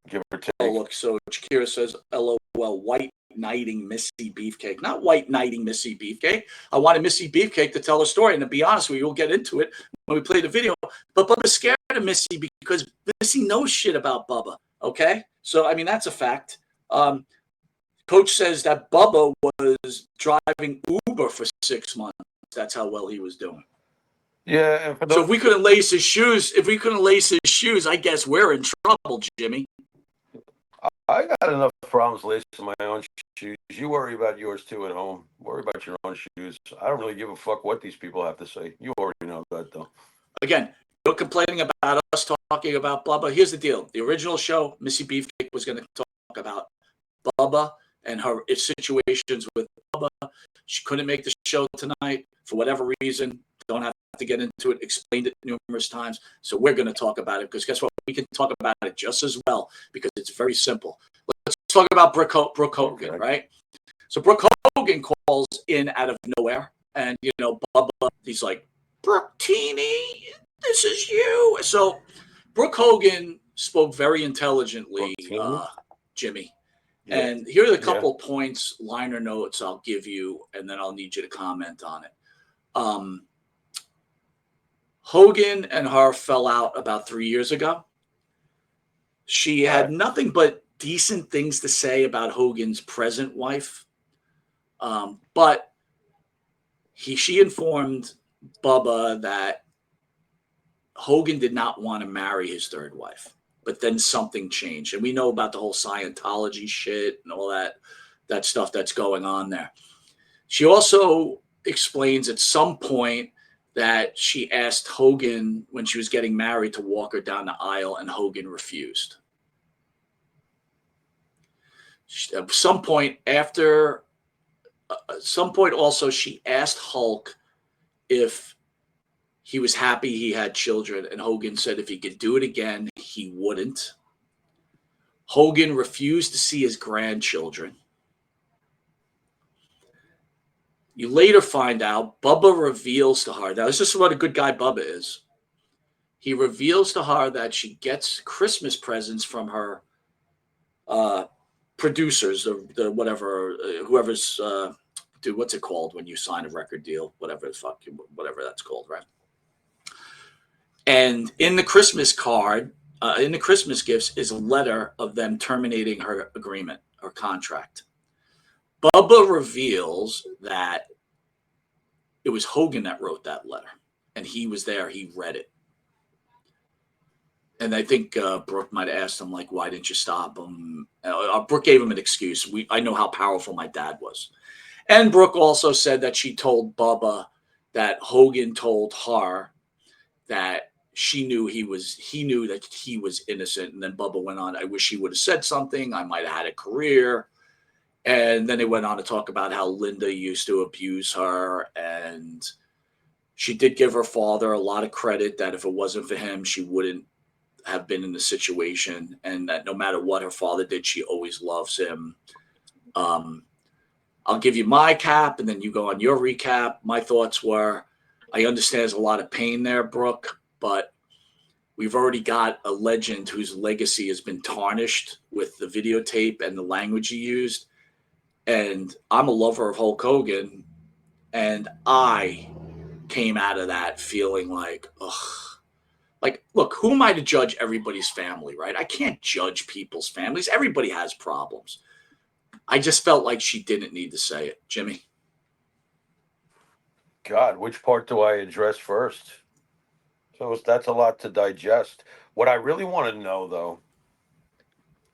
Give or take. Oh, look, so Shakira says, LOL, white knighting Missy Beefcake. Not white knighting Missy Beefcake. I wanted Missy Beefcake to tell her story. And to be honest with you, we'll get into it when we play the video. But Bubba's scared of Missy because Missy knows shit about Bubba. Okay? So, I mean, that's a fact. Coach says that Bubba was driving Uber for 6 months. That's how well he was doing. Yeah. And so if we couldn't lace his shoes, I guess we're in trouble, Jimmy. I got enough problems lacing my own shoes. You worry about yours too at home. Worry about your own shoes. I don't really give a fuck what these people have to say. You already know that, though. Again, you're complaining about us talking about Bubba. Here's the deal. The original show, Missy Beefcake was going to talk about Bubba and her situations with Bubba. She couldn't make the show tonight for whatever reason. Don't have to get into it. Explained it numerous times. So we're going to talk about it because guess what? We can talk about it just as well because it's very simple. Let's talk about Brooke Hogan, right? So Brooke Hogan calls in out of nowhere. And, Bubba, he's like, Brooke Teeny, this is you. So Brooke Hogan spoke very intelligently, Jimmy. Yeah. And here are the couple points, liner notes I'll give you, and then I'll need you to comment on it. Hogan and her fell out about 3 years ago. She had nothing but decent things to say about Hogan's present wife. But she informed Bubba that Hogan did not want to marry his third wife. But then something changed. And we know about the whole Scientology shit and all that stuff that's going on there. She also explains at some point that she asked Hogan when she was getting married to walk her down the aisle, and Hogan refused. At some point also, she asked Hulk if he was happy he had children, and Hogan said if he could do it again, he wouldn't. Hogan refused to see his grandchildren. You later find out Bubba reveals to her. Now, this is what a good guy Bubba is. He reveals to her that she gets Christmas presents from her producers, the whatever, whoever's, dude, what's it called when you sign a record deal? Whatever the fuck, whatever that's called, right? And in the Christmas card, in the Christmas gifts, is a letter of them terminating her agreement or contract. Bubba reveals that it was Hogan that wrote that letter, and he was there. He read it. And I think Brooke might have asked him, like, why didn't you stop him? Brooke gave him an excuse. I know how powerful my dad was. And Brooke also said that she told Bubba that Hogan told her that he knew that he was innocent. And then Bubba went on, I wish he would have said something. I might have had a career. And then they went on to talk about how Linda used to abuse her. And she did give her father a lot of credit that if it wasn't for him, she wouldn't have been in the situation, and that no matter what her father did, she always loves him. I'll give you my cap, and then you go on your recap. My thoughts were, I understand there's a lot of pain there, Brooke, but we've already got a legend whose legacy has been tarnished with the videotape and the language he used. And I'm a lover of Hulk Hogan, and I came out of that feeling like, ugh. Like, look, who am I to judge everybody's family, right? I can't judge people's families. Everybody has problems. I just felt like she didn't need to say it. Jimmy? God, which part do I address first? So that's a lot to digest. What I really want to know, though,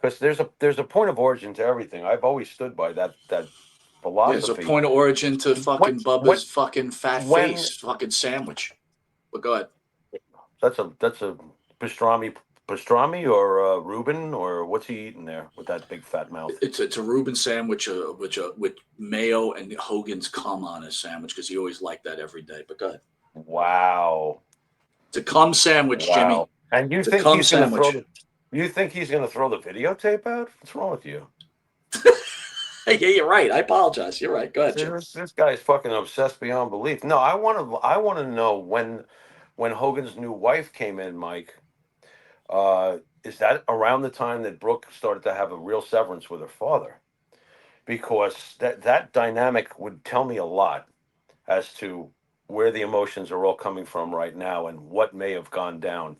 because there's a point of origin to everything. I've always stood by that There's a philosophy. point of origin to fucking Bubba's fucking fat when face fucking sandwich. But go ahead. That's a pastrami or Reuben, or what's he eating there with that big fat mouth? It's a Reuben sandwich with mayo and Hogan's cum on his sandwich because he always liked that every day. But go ahead. Wow. It's a cum sandwich, Wow. Jimmy. And you It's think he's going to throw you think he's going to throw the videotape out? What's wrong with you? Hey, yeah, you're right. I apologize. You're right. Go ahead, Jim. This guy's fucking obsessed beyond belief. No, I want to know when Hogan's new wife came in, Mike. Is that around the time that Brooke started to have a real severance with her father? Because that dynamic would tell me a lot as to where the emotions are all coming from right now and what may have gone down.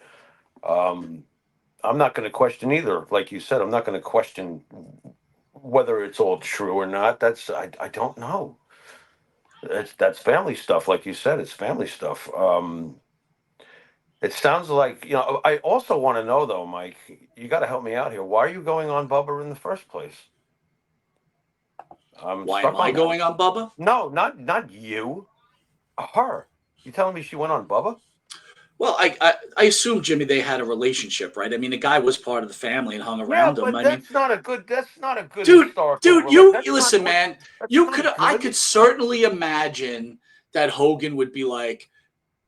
I'm not going to question either. Like you said, I'm not going to question whether it's all true or not. I don't know. That's family stuff. Like you said, it's family stuff. It sounds like, I also want to know, though, Mike, you got to help me out here. Why are you going on Bubba in the first place? I'm Why stuck am I on that. going on Bubba? No, not you. Her. You telling me she went on Bubba? Well, I assume, Jimmy, they had a relationship, right? I mean, the guy was part of the family and hung Yeah, around him. but I mean, that's not a good dude, historical you That's listen, not, man. that's You not could, good. I could certainly imagine that Hogan would be like,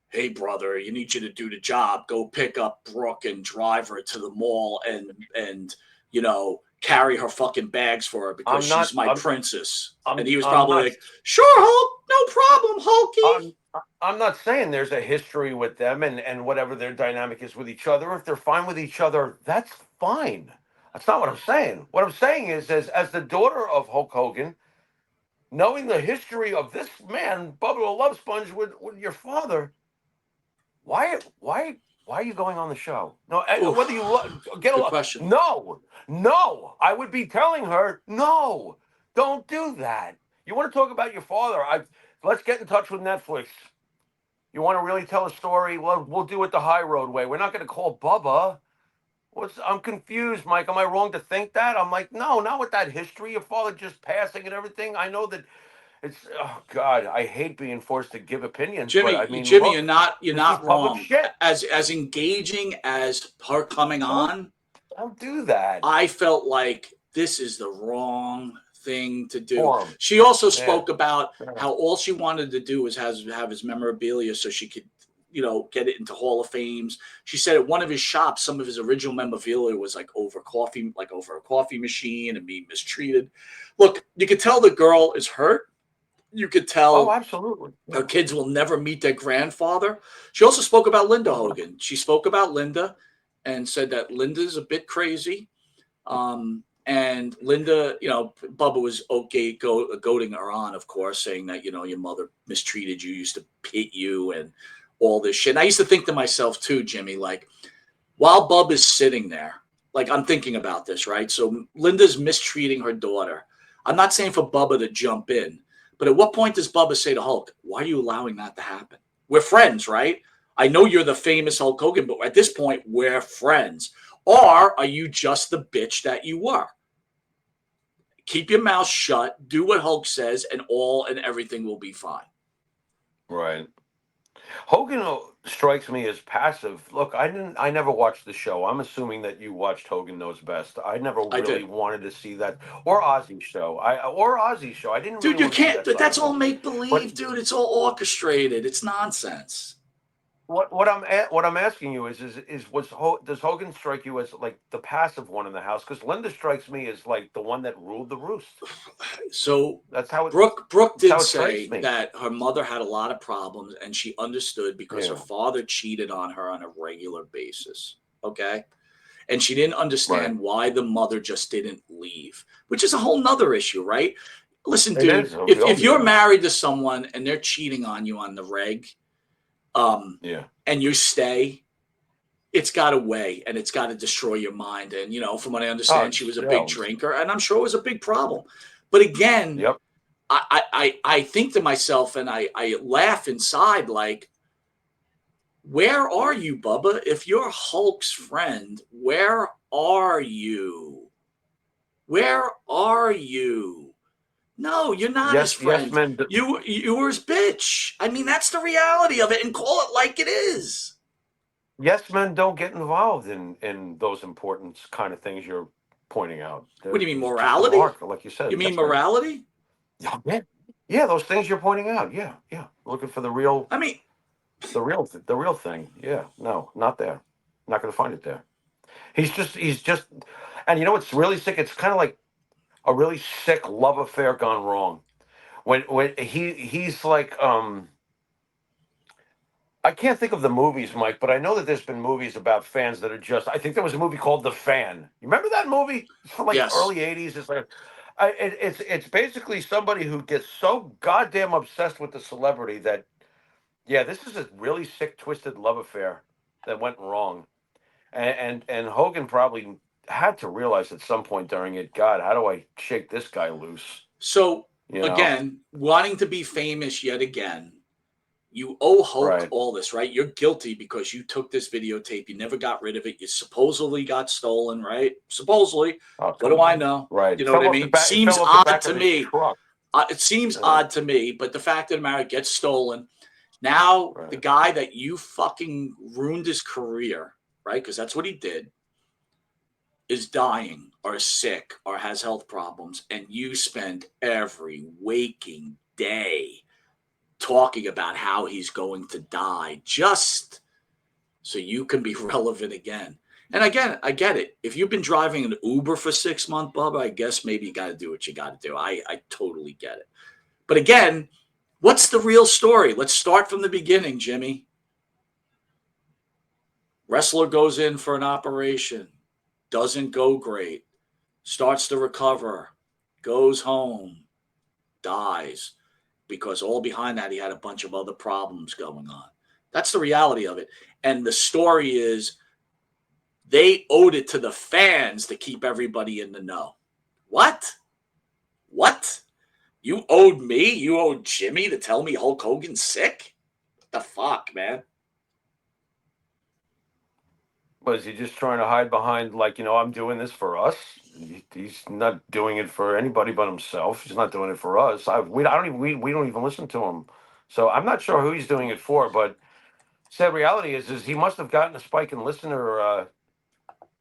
"Hey, brother, you need you to do the job. Go pick up Brooke and drive her to the mall and carry her fucking bags for her because she's my princess." And he was probably like, "Sure, Hulk, no problem, Hulky." I'm not saying there's a history with them and whatever their dynamic is with each other. If they're fine with each other, that's fine. That's not what I'm saying. What I'm saying is, as the daughter of Hulk Hogan, knowing the history of this man, Bubba the Love Sponge, with your father, why are you going on the show? No, Oof. whether you get Good along. question. No. I would be telling her, no, don't do that. You want to talk about your father? Let's get in touch with Netflix. You want to really tell a story? Well, we'll do it the high road way. We're not going to call Bubba. I'm confused, Mike. Am I wrong to think that? I'm like, no, not with that history. Your father just passing and everything. I know that it's. Oh God, I hate being forced to give opinions, but I mean, Jimmy, look, you're this is not public wrong. shit. As engaging as her coming on, Don't do that. I felt like this is the wrong thing to do. Form. She also spoke about how all she wanted to do was have his memorabilia so she could, get it into Hall of Fames. She said at one of his shops, some of his original memorabilia was over a coffee machine and being mistreated. Look, you could tell the girl is hurt. You could tell absolutely. her kids will never meet their grandfather. She also spoke about Linda Hogan. She spoke about Linda and said that Linda's a bit crazy. And Linda, Bubba was okay goading her on, of course, saying that, your mother mistreated you, used to hit you and all this shit. And I used to think to myself too, Jimmy, like, while Bubba's sitting there, like, I'm thinking about this, right? So Linda's mistreating her daughter. I'm not saying for Bubba to jump in, but at what point does Bubba say to Hulk, why are you allowing that to happen? We're friends, right? I know you're the famous Hulk Hogan, but at this point, we're friends. Or are you just the bitch that you were? Keep your mouth shut, do what Hulk says, and everything will be fine. Right. Hogan strikes me as passive. Look, I never watched the show. I'm assuming that you watched Hogan Knows Best. I never I really did. wanted to see that, or Ozzy's show. I didn't Dude, really you want to see can't, that side that's of all him. make But believe, dude. It's all orchestrated. It's nonsense. what I'm asking you does Hogan strike you as like the passive one in the house? Because Linda strikes me as like the one that ruled the roost. So That's how it Brooke that's how did it strikes say me. that her mother had a lot of problems and she understood because her Yeah. father cheated on her on a regular basis. Okay. And she didn't Right. understand why the mother just didn't leave, which is a whole nother issue, right? Listen, It dude, is. We all if do you're that. married to someone and they're cheating on you on the reg, Yeah. and you stay, it's got to weigh and it's got to destroy your mind. And, from what I Oh, understand, she it's, was a yeah. big drinker, and I'm sure it was a big problem. But again, Yep. I think to myself and I laugh inside, like, where are you, Bubba? If you're Hulk's friend, where are you? Where are you? No, you're not his Yes, friend. men. You were his bitch. I mean, that's the reality of it, and call it like it is. Yes, men don't get involved in those important kind of things you're pointing out. What do you mean, It's just a morality? mark, like you said. You mean Yes, men. morality? Yeah, yeah, those things you're pointing out. Yeah, yeah. Looking for I mean, the real thing. Yeah, no, not there. Not going to find it there. He's just, and you know what's really sick? It's kind of like a really sick love affair gone wrong. When he's like I can't think of the movies, Mike, but I know that there's been movies about fans that are just. I think there was a movie called The Fan. You remember that movie? It's from like yes. early '80s. It's like, it's basically somebody who gets so goddamn obsessed with the celebrity that, yeah, this is a really sick, twisted love affair that went wrong, and Hogan probably had to realize at some point during it, God, how do I shake this guy loose? So You know, again, wanting to be famous yet again, you owe Hulk right? all this, right? You're guilty because you took this videotape. You never got rid of it. You supposedly got stolen, right? Supposedly. Oh, What do come I on, know? right? You know what I mean? It Seems fell off the odd back to of his me. truck. It seems Yeah, odd to me, but the fact of the matter, it gets stolen. Now, the right. guy that you fucking ruined his career, right? Because that's what he did, is dying or sick or has health problems, and you spend every waking day talking about how he's going to die just so you can be relevant again. And again, I get it. If you've been driving an Uber for 6 months, Bubba, I guess maybe you got to do what you got to do. I totally get it. But again, what's the real story? Let's start from the beginning, Jimmy. Wrestler goes in for an operation, doesn't go great, starts to recover, goes home, dies, because all behind that, he had a bunch of other problems going on. That's the reality of it. And the story is they owed it to the fans to keep everybody in the know. What? What? You owed me? You owed Jimmy to tell me Hulk Hogan's sick? What the fuck, man? Was he just trying to hide behind, like, I'm doing this for us? He's not doing it for anybody but himself. He's not doing it for us. We don't even listen to him. So I'm not sure who he's doing it for. But sad reality is he must have gotten a spike in listener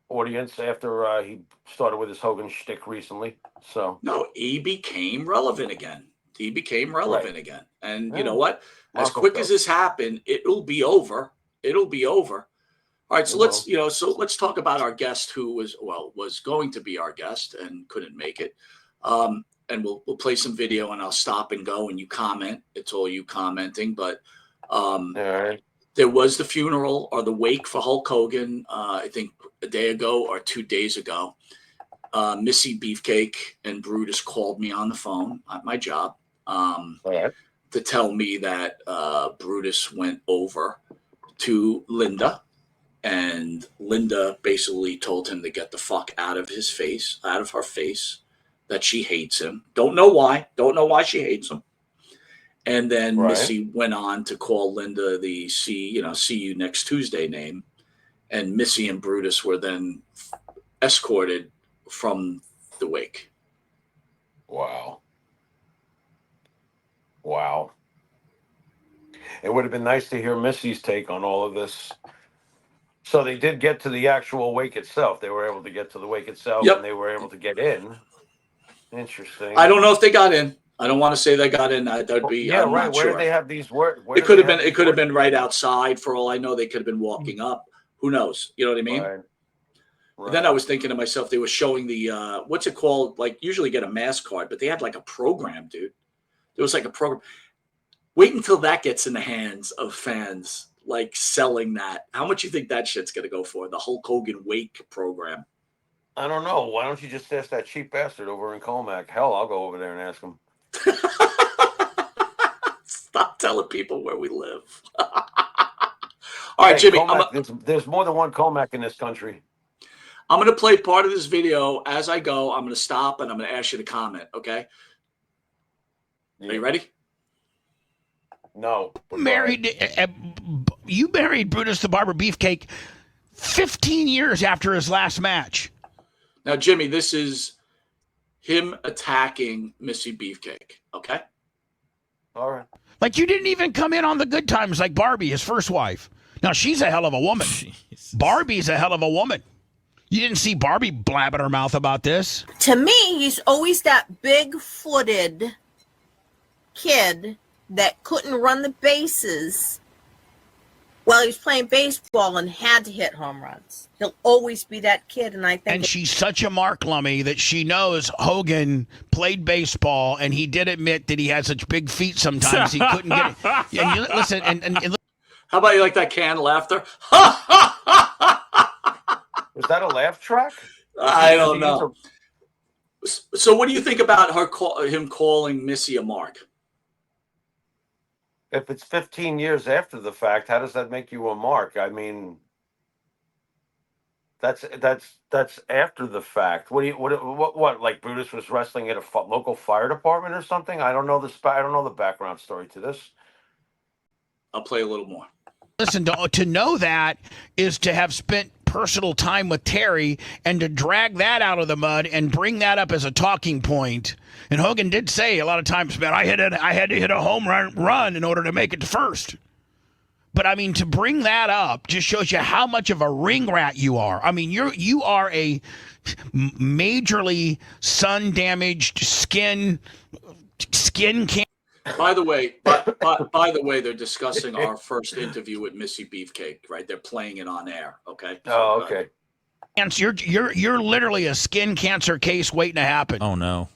audience after he started with his Hogan shtick recently. So No, he became relevant again. He became right, relevant again. And you know yeah, what? As Marco quick as Phil. this happened, it'll be over. It'll be over. All right, It so let's will. let's talk about our guest who was going to be our guest and couldn't make it. And we'll play some video and I'll stop and go and you comment. It's all you commenting, but All right. there was the funeral or the wake for Hulk Hogan. I think a day ago or 2 days ago. Missy Beefcake and Brutus called me on the phone at my job to tell me that Brutus went over to Linda, and Linda basically told him to get the fuck out of her face, that she hates him. Don't know why she hates him. And then Missy went on to call Linda the see you next Tuesday name. And Missy and Brutus were then escorted from the wake. Wow. It would have been nice to hear Missy's take on all of this. So they did get to the actual wake itself. They were able to get to the wake itself, and they were able to get in. Interesting. I don't know if they got in. I don't want to say they got in. That'd be I'm not Where sure. did they have these words? It could have been. It could have been right outside. For all I know, they could have been walking up. Who knows? You know what I mean? Right. Then I was thinking to myself, they were showing the what's it called? Like usually get a mask card, but they had like a program, dude. There was like a program. Wait until that gets in the hands of fans, like selling that. How much you think that shit's gonna go for? The Hulk Hogan Wake program. I don't know. Why don't you just ask that cheap bastard over in Comac? Hell, I'll go over there and ask him. Stop telling people where we live. All right, Jimmy. Comac, there's more than one Comac in this country. I'm going to play part of this video as I go. I'm going to stop and I'm going to ask you to comment. Okay. Are you ready? No. You married Brutus the Barber Beefcake 15 years after his last match. Now, Jimmy, this is him attacking Missy Beefcake. Okay. All right. Like you didn't even come in on the good times like Barbie, his first wife. Now, she's a hell of a woman. Jesus. Barbie's a hell of a woman. You didn't see Barbie blabbing her mouth about this. To me, he's always that big-footed kid that couldn't run the bases while he was playing baseball and had to hit home runs. He'll always be that kid, and I think... And she's such a Mark Lummy that she knows Hogan played baseball, and he did admit that he had such big feet sometimes he couldn't get it. And you listen, and how about you like that canned laughter? Was that a laugh track? I don't know. So what do you think about him calling Missy a mark? If it's 15 years after the fact, how does that make you a mark? I mean, that's after the fact. What? Like Brutus was wrestling at a local fire department or something? I don't know the background story to this. I'll play a little more. Listen, to know that is to have spent personal time with Terry and to drag that out of the mud and bring that up as a talking point. And Hogan did say a lot of times, man, I had to hit a home run in order to make it to first. But I mean, to bring that up just shows you how much of a ring rat you are. I mean, you are a majorly sun damaged skin cancer. By the way, they're discussing our first interview with Missy Beefcake, right? They're playing it on air. Okay. Oh, okay. And you're literally a skin cancer case waiting to happen. Oh no.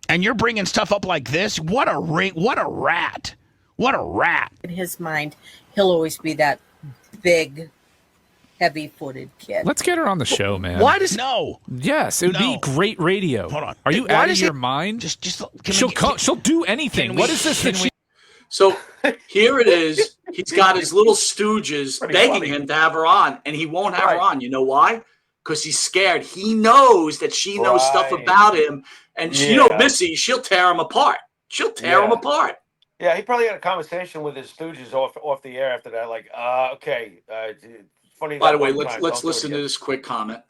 And you're bringing stuff up like this? What a rat. What a rat. In his mind, he'll always be that big, heavy-footed kid. Let's get her on the show, man. Why does no? Yes, it would be great radio. Hold on. Are you out of your mind? She'll do anything. What is this? So here it is. He's got his little stooges begging him to have her on, and he won't have her on. You know why? Because he's scared. He knows that she knows stuff about him, and Missy, she'll tear him apart. She'll tear him apart. Yeah, he probably had a conversation with his stooges off the air after that. Like, okay. Funny. By the way, let's listen to this quick comment.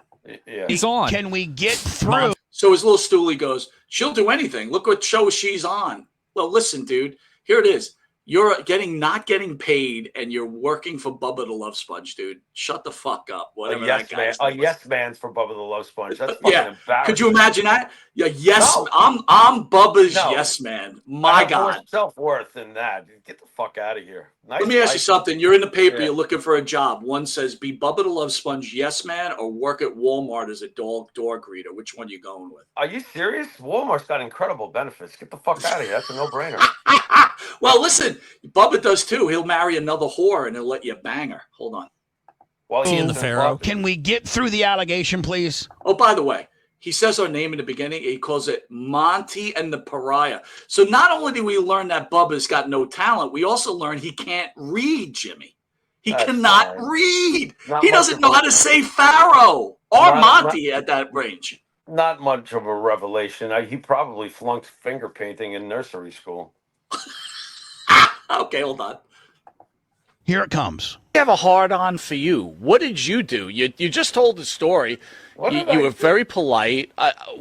Yeah. He's on. Can we get through? So his little stoolie goes, she'll do anything. Look what show she's on. Well, listen, dude, here it is. You're not getting paid, and you're working for Bubba the Love Sponge, dude. Shut the fuck up. Whatever that guy's name was. Yes man's for Bubba the Love Sponge. That's fucking embarrassing. Could you imagine that? Yeah, yes. No. I'm Bubba's yes man. My God. More self-worth than that. Get the fuck out of here. Let me ask you something. You're in the paper. You're looking for a job. One says, be Bubba the Love Sponge yes man, or work at Walmart as a door greeter. Which one are you going with? Are you serious? Walmart's got incredible benefits. Get the fuck out of here. That's a no-brainer. Well, listen, Bubba does too. He'll marry another whore and he'll let you bang her. Hold on. He and the Pharaoh. Can we get through the allegation, please? Oh, by the way, he says our name in the beginning. He calls it Monte and the Pariah. So not only do we learn that Bubba's got no talent, we also learn he can't read, Jimmy. He cannot read. He doesn't know how to say Pharaoh or Monte at that range. Not much of a revelation. He probably flunked finger painting in nursery school. Okay, hold on. Here it comes. I have a hard-on for you. What did you do? You just told the story. You were very polite.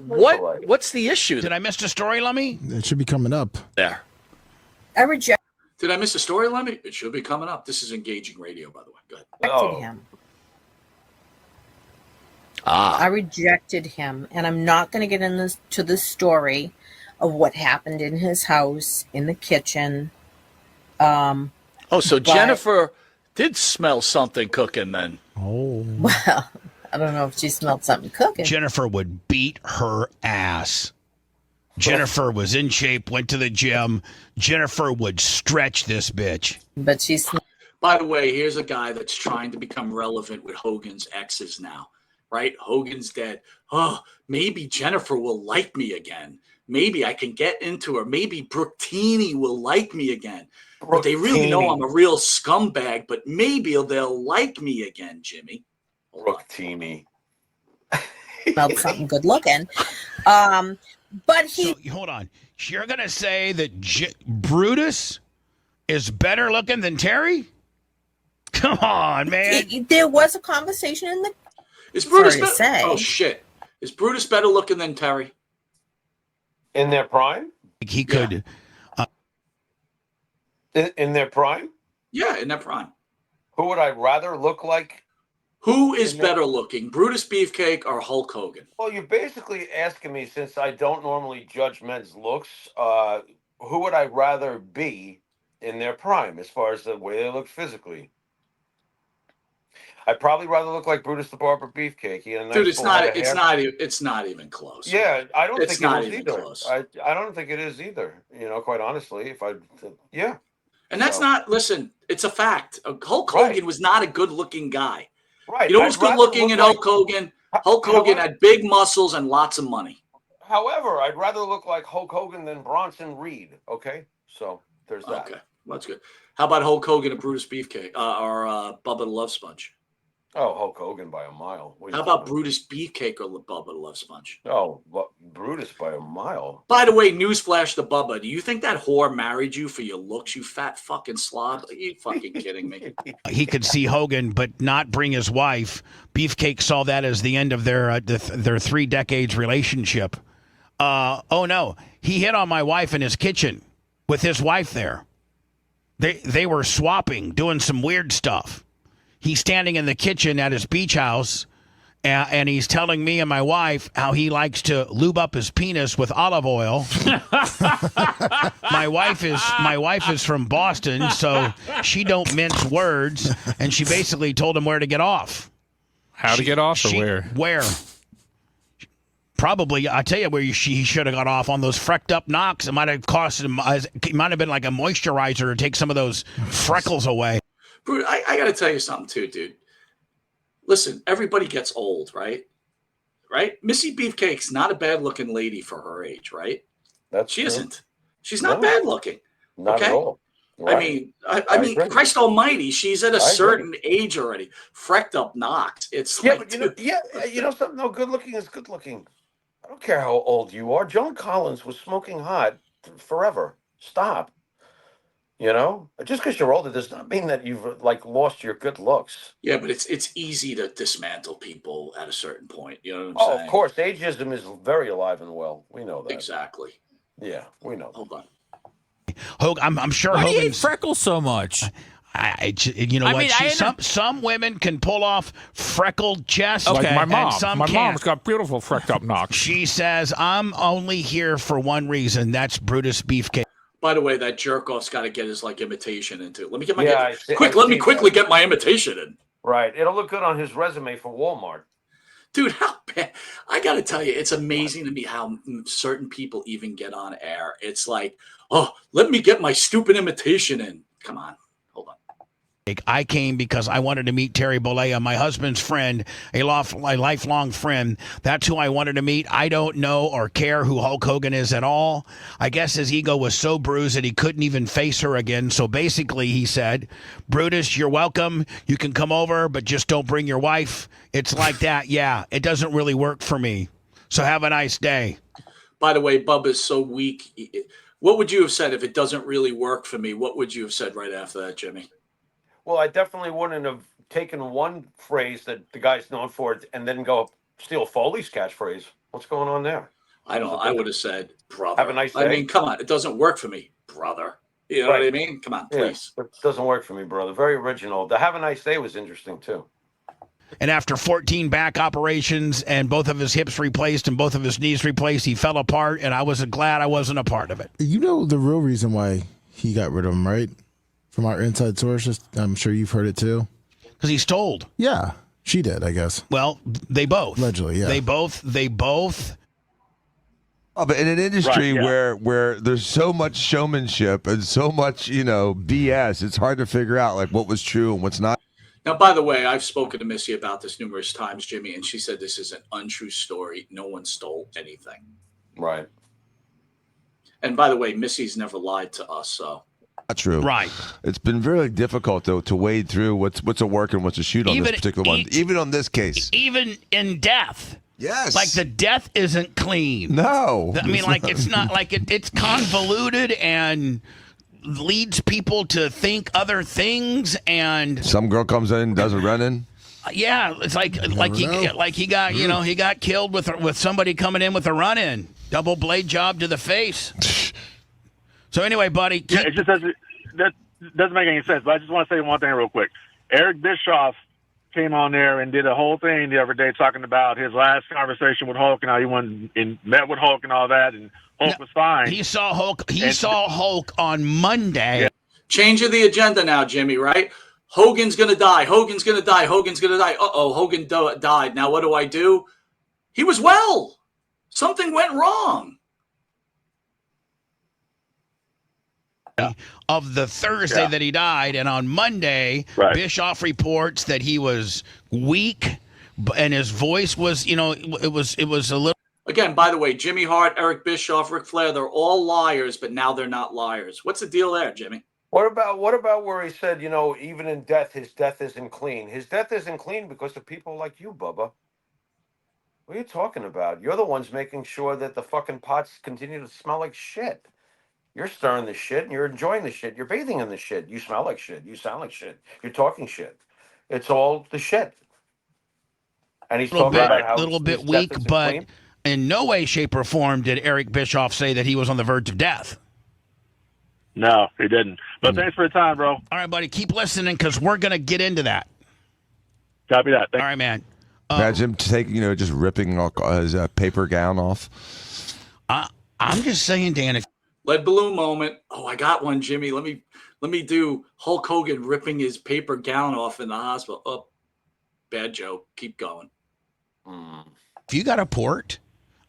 What's the issue? Did I miss the story, Lummy? It should be coming up. There. I rejected Did I miss a story, Lemmy? It should be coming up. This is engaging radio, by the way. Go ahead. him. I rejected him, and I'm not going to get into the story of what happened in his house, in the kitchen. So Jennifer did smell something cooking then. Oh. Well, I don't know if she smelled something cooking. Jennifer would beat her ass. Jennifer was in shape, went to the gym. Jennifer would stretch this bitch. But she's. By the way, here's a guy that's trying to become relevant with Hogan's exes now, right? Hogan's dead. Oh, maybe Jennifer will like me again. Maybe I can get into her. Maybe Brooktini will like me again. But they really know I'm a real scumbag, but maybe they'll like me again, Jimmy. Brooktini. Smelled something good looking. But he. So, hold on. You're going to say that Brutus is better looking than Terry? Come on, man. There was a conversation in the. Is Brutus better? Oh, shit. Is Brutus better looking than Terry? In their prime? He could. In their prime? Yeah, in their prime. Who would I rather look like? Who is better looking, Brutus Beefcake or Hulk Hogan? Well, you're basically asking me, since I don't normally judge men's looks, who would I rather be in their prime as far as the way they look physically? I'd probably rather look like Brutus the Barber Beefcake. Dude, it's not even close. Yeah, I don't think it is either. Close. I don't think it is either. Quite honestly, yeah. And that's not. Listen, it's a fact. Hulk Hogan was not a good-looking guy. Right. You know who's good-looking in Hulk Hogan? Hulk Hogan had big muscles and lots of money. However, I'd rather look like Hulk Hogan than Bronson Reed. Okay, so there's that. Okay, well, that's good. How about Hulk Hogan and Brutus Beefcake or Bubba the Love Sponge? Oh, Hulk Hogan by a mile. How about Brutus Beefcake or Bubba the Love Sponge? Oh, Brutus by a mile. By the way, newsflash to Bubba. Do you think that whore married you for your looks, you fat fucking slob? Are you fucking kidding me? He could see Hogan, but not bring his wife. Beefcake saw that as the end of their 3 decades relationship. Oh, no. He hit on my wife in his kitchen with his wife there. They were swapping, doing some weird stuff. He's standing in the kitchen at his beach house, and he's telling me and my wife how he likes to lube up his penis with olive oil. My wife is from Boston, so she don't mince words, and she basically told him where to get off. How to get off, or where? Where? Probably, I tell you where he should have got off on those frecked up knocks. It might have cost him. It might have been like a moisturizer to take some of those freckles away. Bruce, I got to tell you something too, dude. Listen, everybody gets old, right? Right? Missy Beefcake's not a bad-looking lady for her age, right? She isn't. She's not bad-looking. Not at all. Right. I mean, Christ Almighty, she's at a certain age already. Frecked up knocked. It's yeah, like, but you know something. No, good looking is good looking. I don't care how old you are. Joan Collins was smoking hot forever. Stop. Just because you're older does not mean that you've lost your good looks. Yeah, but it's easy to dismantle people at a certain point. You know what I'm saying? Of course, ageism is very alive and well. We know that. Exactly. Yeah, we know. Hold on. I'm sure. Why do you hate freckles so much? Some women can pull off freckled chests. Okay, like my mom. And some my can't. Mom's got beautiful frecked up knocks. She says, "I'm only here for one reason. That's Brutus Beefcake." By the way, that jerk off's got to get his imitation into. Let me get my let me quickly get my imitation in. Right, it'll look good on his resume for Walmart. Dude, how bad? I got to tell you, it's amazing to me how certain people even get on air. It's like, oh, let me get my stupid imitation in. Come on, hold on. I came because I wanted to meet Terry Bollea, my husband's friend, a lifelong friend. That's who I wanted to meet. I don't know or care who Hulk Hogan is at all. I guess his ego was so bruised that he couldn't even face her again. So basically, he said, Brutus, you're welcome. You can come over, but just don't bring your wife. It's like that. Yeah, it doesn't really work for me. So have a nice day. By the way, Bubba's so weak. What would you have said if it doesn't really work for me? What would you have said right after that, Jimmy? Well, I definitely wouldn't have taken one phrase that the guy's known for and then go steal Foley's catchphrase. What's going on there? I would have said, brother. Have a nice day. I mean, come on. It doesn't work for me, brother. You know what I mean? Come on, please. Yeah, it doesn't work for me, brother. Very original. The have a nice day was interesting, too. And after 14 back operations and both of his hips replaced and both of his knees replaced, he fell apart, and I was glad I wasn't a part of it. You know the real reason why he got rid of him, right? From our inside sources, I'm sure you've heard it too. Because he stole. Yeah, she did, I guess. Well, they both. Allegedly, yeah. They both. Oh, but in an industry where there's so much showmanship and so much, BS, it's hard to figure out like what was true and what's not. Now, by the way, I've spoken to Missy about this numerous times, Jimmy, and she said this is an untrue story. No one stole anything. Right. And by the way, Missy's never lied to us, so. Not true. Right. It's been very difficult though to wade through what's a work and what's a shoot on this particular one. Even on this case. Even in death. Yes. Like the death isn't clean. No. I mean, like it's not like it's convoluted and leads people to think other things, and some girl comes in and does a run-in. Yeah, it's like he got he got killed with somebody coming in with a run-in, double blade job to the face. So anyway, buddy, yeah, it just doesn't make any sense. But I just want to say one thing real quick. Eric Bischoff came on there and did a whole thing the other day talking about his last conversation with Hulk and how he went and met with Hulk and all that, and Hulk was fine. He saw Hulk. Saw Hulk on Monday. Yeah. Change of the agenda now, Jimmy. Right? Hogan's gonna die. Hogan's gonna die. Hogan's gonna die. Hogan died. Now what do? He was well. Something went wrong. Of the Thursday that he died, and on Monday, Bischoff reports that he was weak, and his voice was, it was a little. Again, by the way, Jimmy Hart, Eric Bischoff, Ric Flair, they're all liars, but now they're not liars. What's the deal there, Jimmy? What about where he said, even in death, his death isn't clean? His death isn't clean because of people like you, Bubba. What are you talking about? You're the ones making sure that the fucking pots continue to smell like shit. You're stirring the shit and you're enjoying the shit. You're bathing in the shit. You smell like shit. You sound like shit. You're talking shit. It's all the shit. And he's talking about how a little bit weak, but clean. In no way, shape, or form did Eric Bischoff say that he was on the verge of death. No, he didn't. But thanks for your time, bro. All right, buddy. Keep listening because we're going to get into that. Copy that. All right, man. Imagine him taking, just ripping his paper gown off. I'm just saying, Dan, if lead balloon moment. Oh, I got one, Jimmy. Let me do Hulk Hogan ripping his paper gown off in the hospital. Oh, bad joke. Keep going. If you got a port,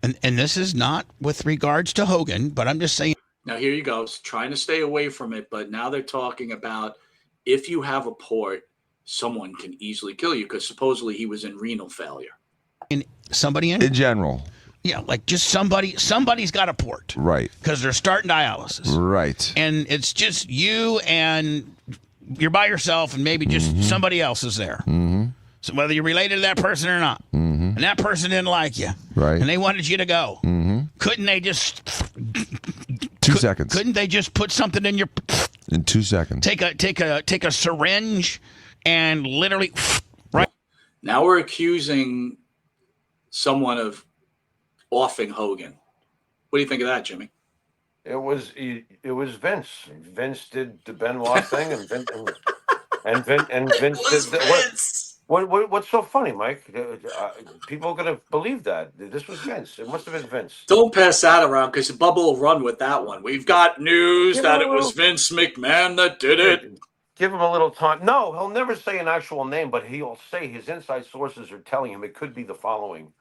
and this is not with regards to Hogan, but I'm just saying. Now here you go. Trying to stay away from it, but now they're talking about if you have a port, someone can easily kill you because supposedly he was in renal failure. In general. Yeah, like just somebody's got a port. Right. Because they're starting dialysis. Right. And it's just you and you're by yourself and maybe just somebody else is there. Mm-hmm. So whether you're related to that person or not. Mm-hmm. And that person didn't like you. Right. And they wanted you to go. Mm-hmm. Couldn't they just 2 seconds. Couldn't they just put something in your in 2 seconds? Take a syringe and literally right. Now we're accusing someone of offing Hogan. What do you think of that, Jimmy? It was Vince. Vince did the Benoit thing, and Vince did what's so funny, Mike? People are gonna believe that this was Vince. It must have been Vince. Don't pass that around because Bubba will run with that one. We've got news that it was Vince McMahon that did it. Give him a little time. No, he'll never say an actual name, but he'll say his inside sources are telling him it could be the following.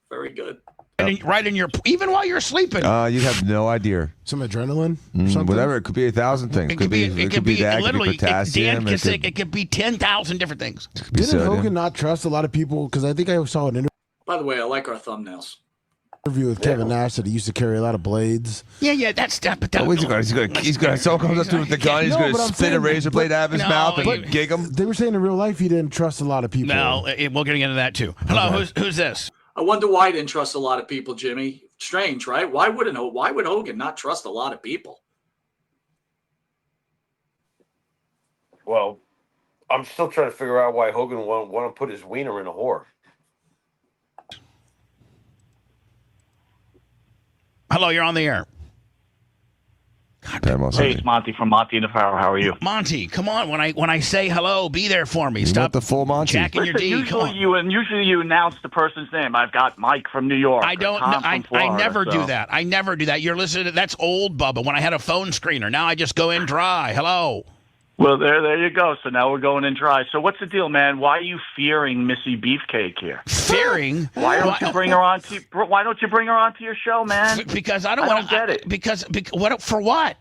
Very good. Right in your, even while you're sleeping. You have no idea. Some adrenaline, or something? Whatever. It could be 1,000 things. It could be that. literally. It could be potassium. It could be 10,000 different things. Didn't Hogan not trust a lot of people? Because I think I saw an interview. By the way, I like our thumbnails. With Kevin Nash that he used to carry a lot of blades. Yeah, that's that. But he's gonna. Someone comes up to him with the gun. He's gonna spit a razor blade out of his mouth and gig him. They were saying in real life he didn't trust a lot of people. No, we're getting into that too. Hello, who's this? I wonder why he didn't trust a lot of people, Jimmy. Strange, right? Why would Hogan not trust a lot of people? Well, I'm still trying to figure out why Hogan want to put his wiener in a whore. Hello, you're on the air. Hey, it's Monte from Monte The Pharaoh. How are you? Monte, come on. When I say hello, be there for me. Stop the full Monte. Jacking your D. Usually you announce the person's name. I've got Mike from New York. I don't. I never do that. I never do that. You're listening to that's old Bubba. When I had a phone screener, now I just go in dry. Hello. Well, there you go. So now we're going in dry. So what's the deal, man? Why are you fearing Missy Beefcake here? Fearing? Why don't you bring her on? Why don't you bring her onto your show, man? Because I don't get it. Because what? For what?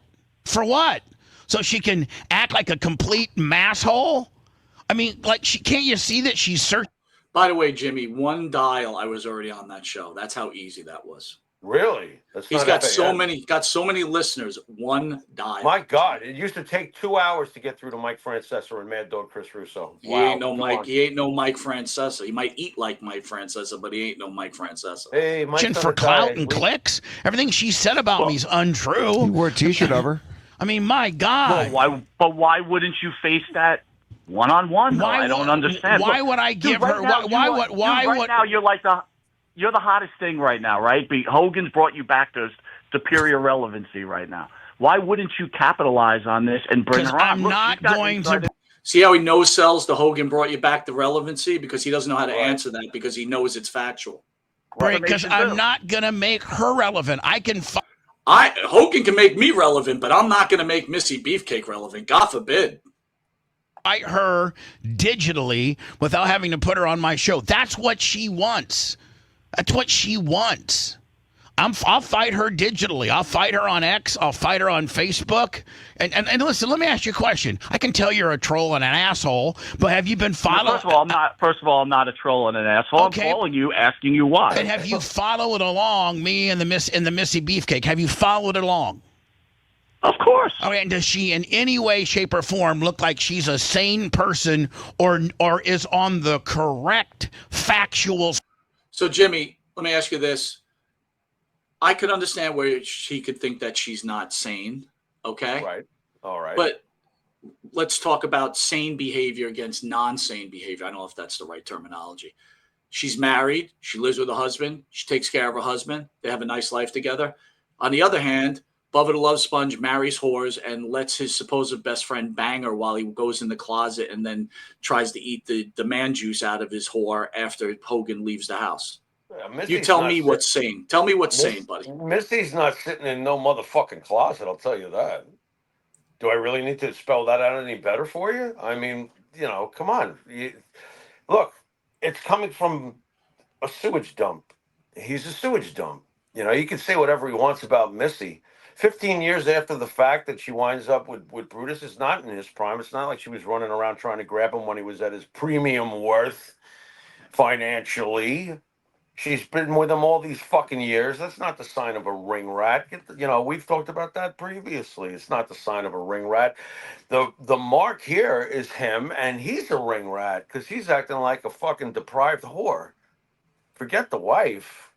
For what? So she can act like a complete masshole? I mean, like, can't you see that she's searching? By the way, Jimmy, one dial, I was already on that show. That's how easy that was. Really? He's got so many listeners. One dial. My God, it used to take 2 hours to get through to Mike Francesa and Mad Dog Chris Russo. He ain't no Mike Francesa. He might eat like Mike Francesa, but he ain't no Mike Francesa. Hey, Mike, for clout and clicks. Everything she said about me is untrue. You wore a T-shirt of her. I mean, my God. Well, why wouldn't you face that one-on-one? I don't understand. Why would I give her? Why now you're the hottest thing right now, right? Hogan's brought you back to superior relevancy right now. Why wouldn't you capitalize on this and bring her on? I'm not going to. See how he no-sells the Hogan brought you back to relevancy? Because he doesn't know how to answer that because he knows it's factual. Right, because I'm not going to make her relevant. Hogan can make me relevant, but I'm not going to make Missy Beefcake relevant. God forbid. Fight her digitally without having to put her on my show. That's what she wants. That's what she wants. I'll fight her digitally. I'll fight her on X. I'll fight her on Facebook. And listen, let me ask you a question. I can tell you're a troll and an asshole, but have you been following? First of all, I'm not a troll and an asshole. Okay. I'm calling you, asking you why. And have you followed along me and the Missy Beefcake? Have you followed along? Of course. Okay, and does she in any way, shape, or form look like she's a sane person or is on the correct factual? So, Jimmy, let me ask you this. I could understand where she could think that she's not sane, okay? Right. All right. But let's talk about sane behavior against non-sane behavior. I don't know if that's the right terminology. She's married. She lives with a husband. She takes care of her husband. They have a nice life together. On the other hand, Bubba the Love Sponge marries whores and lets his supposed best friend bang her while he goes in the closet and then tries to eat the man juice out of his whore after Hogan leaves the house. You tell me what's sane. Tell me what's sane, buddy. Missy's not sitting in no motherfucking closet, I'll tell you that. Do I really need to spell that out any better for you? I mean, come on. Look, it's coming from a sewage dump. He's a sewage dump. You can say whatever he wants about Missy. 15 years after the fact that she winds up with Brutus is not in his prime. It's not like she was running around trying to grab him when he was at his premium worth financially. She's been with him all these fucking years. That's not the sign of a ring rat. We've talked about that previously. It's not the sign of a ring rat. The mark here is him, and he's a ring rat because he's acting like a fucking deprived whore. Forget the wife,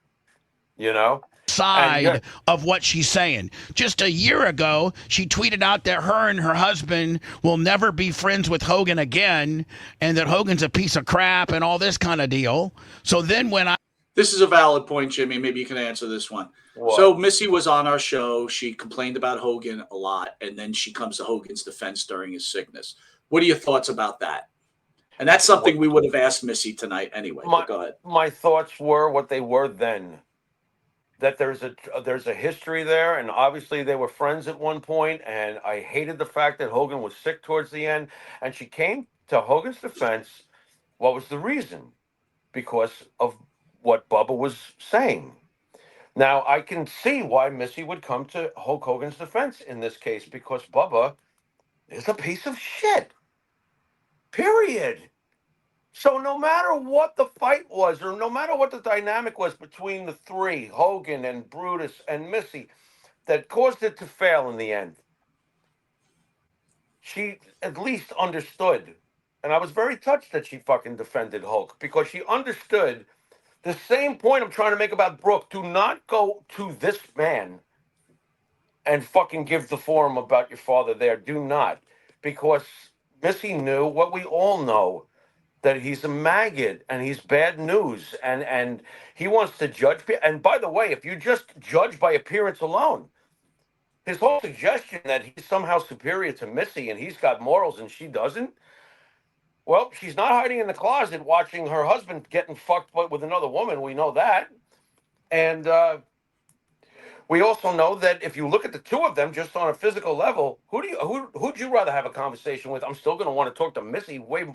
Side of what she's saying. Just a year ago, she tweeted out that her and her husband will never be friends with Hogan again, and that Hogan's a piece of crap and all this kind of deal. So then This is a valid point, Jimmy. Maybe you can answer this one. What? So Missy was on our show. She complained about Hogan a lot, and then she comes to Hogan's defense during his sickness. What are your thoughts about that? And that's something we would have asked Missy tonight anyway. Go ahead. My thoughts were what they were then. That there's a history there, and obviously they were friends at one point, and I hated the fact that Hogan was sick towards the end, and she came to Hogan's defense. What was the reason? Because of what Bubba was saying. Now, I can see why Missy would come to Hulk Hogan's defense in this case, because Bubba is a piece of shit. Period. So no matter what the fight was, or no matter what the dynamic was between the three, Hogan and Brutus and Missy, that caused it to fail in the end, she at least understood. And I was very touched that she fucking defended Hulk, because she understood the same point I'm trying to make about Brooke. Do not go to this man and fucking give the forum about your father there. Do not. Because Missy knew what we all know, that he's a maggot and he's bad news, and he wants to judge. And by the way, if you just judge by appearance alone, his whole suggestion that he's somehow superior to Missy and he's got morals and she doesn't, well, she's not hiding in the closet watching her husband getting fucked with another woman. We know that. And we also know that if you look at the two of them just on a physical level, who'd you rather have a conversation with? I'm still going to want to talk to Missy way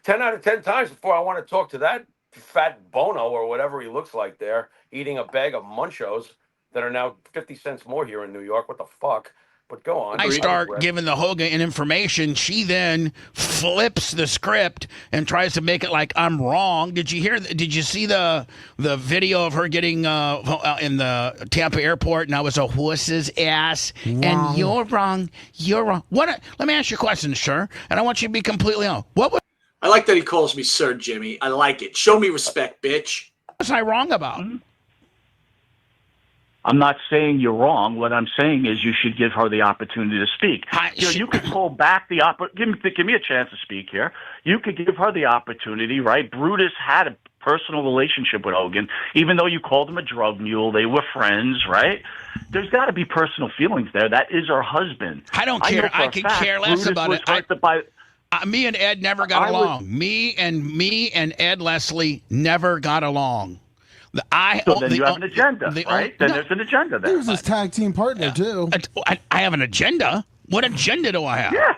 10 out of 10 times before I want to talk to that fat Bono or whatever he looks like there, eating a bag of Munchos that are now 50 cents more here in New York. What the fuck? But go on. I start giving the Hogan information. She then flips the script and tries to make it like I'm wrong. Did you see the video of her getting in the Tampa airport, and I was a horse's ass? Wrong. And you're wrong. You're wrong. Let me ask you a question, sir, and I want you to be completely honest. I like that he calls me Sir Jimmy. I like it. Show me respect, bitch. What was I wrong about? Mm-hmm. I'm not saying you're wrong. What I'm saying is you should give her the opportunity to speak. You could pull back the give me a chance to speak here. You could give her the opportunity, right? Brutus had a personal relationship with Hogan, even though you called him a drug mule. They were friends, right? There's got to be personal feelings there. That is her husband. I don't care. I could care less about it. Me and Ed never got along. Me and Ed Leslie never got along. So then you have an agenda, right? Then there's an agenda there. He was his tag team partner, too. I have an agenda? What agenda do I have? Yeah.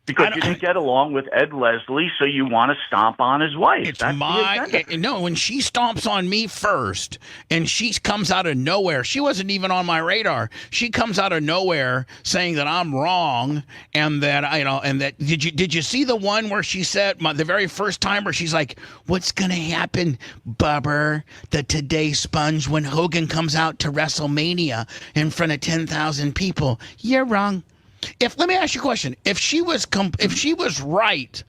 Because you didn't get along with Ed Leslie, so you want to stomp on his wife. No, when she stomps on me first, and she comes out of nowhere, she wasn't even on my radar. She comes out of nowhere saying that I'm wrong, and that did you see the one where she said the very first time where she's like, "What's gonna happen, Bubba, the Today Sponge, when Hogan comes out to WrestleMania in front of 10,000 people?" You're wrong. Let me ask you a question. If she was right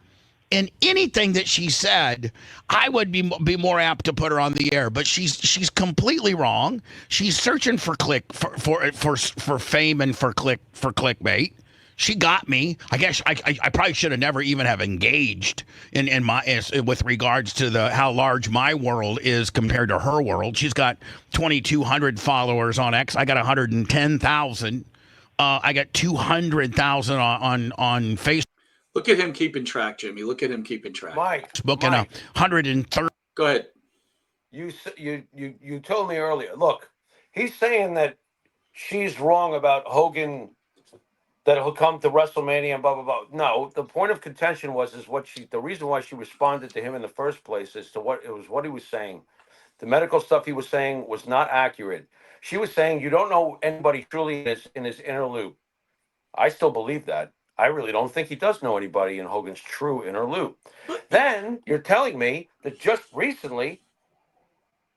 in anything that she said, I would be more apt to put her on the air. But she's completely wrong. She's searching for for fame and for clickbait. She got me. I guess I probably should have never even have engaged in my with regards to how large my world is compared to her world. She's got 2,200 followers on X. I got 110,000. I got 200,000 on Facebook. Look at him keeping track, Jimmy. Look at him keeping track. Mike, and 130. Go ahead. You told me earlier. Look, he's saying that she's wrong about Hogan, that he'll come to WrestleMania and blah blah blah. No, the point of contention the reason why she responded to him in the first place is to what he was saying. The medical stuff he was saying was not accurate. She was saying you don't know anybody truly in his inner loop. I still believe that. I really don't think he does know anybody in Hogan's true inner loop. Then you're telling me that just recently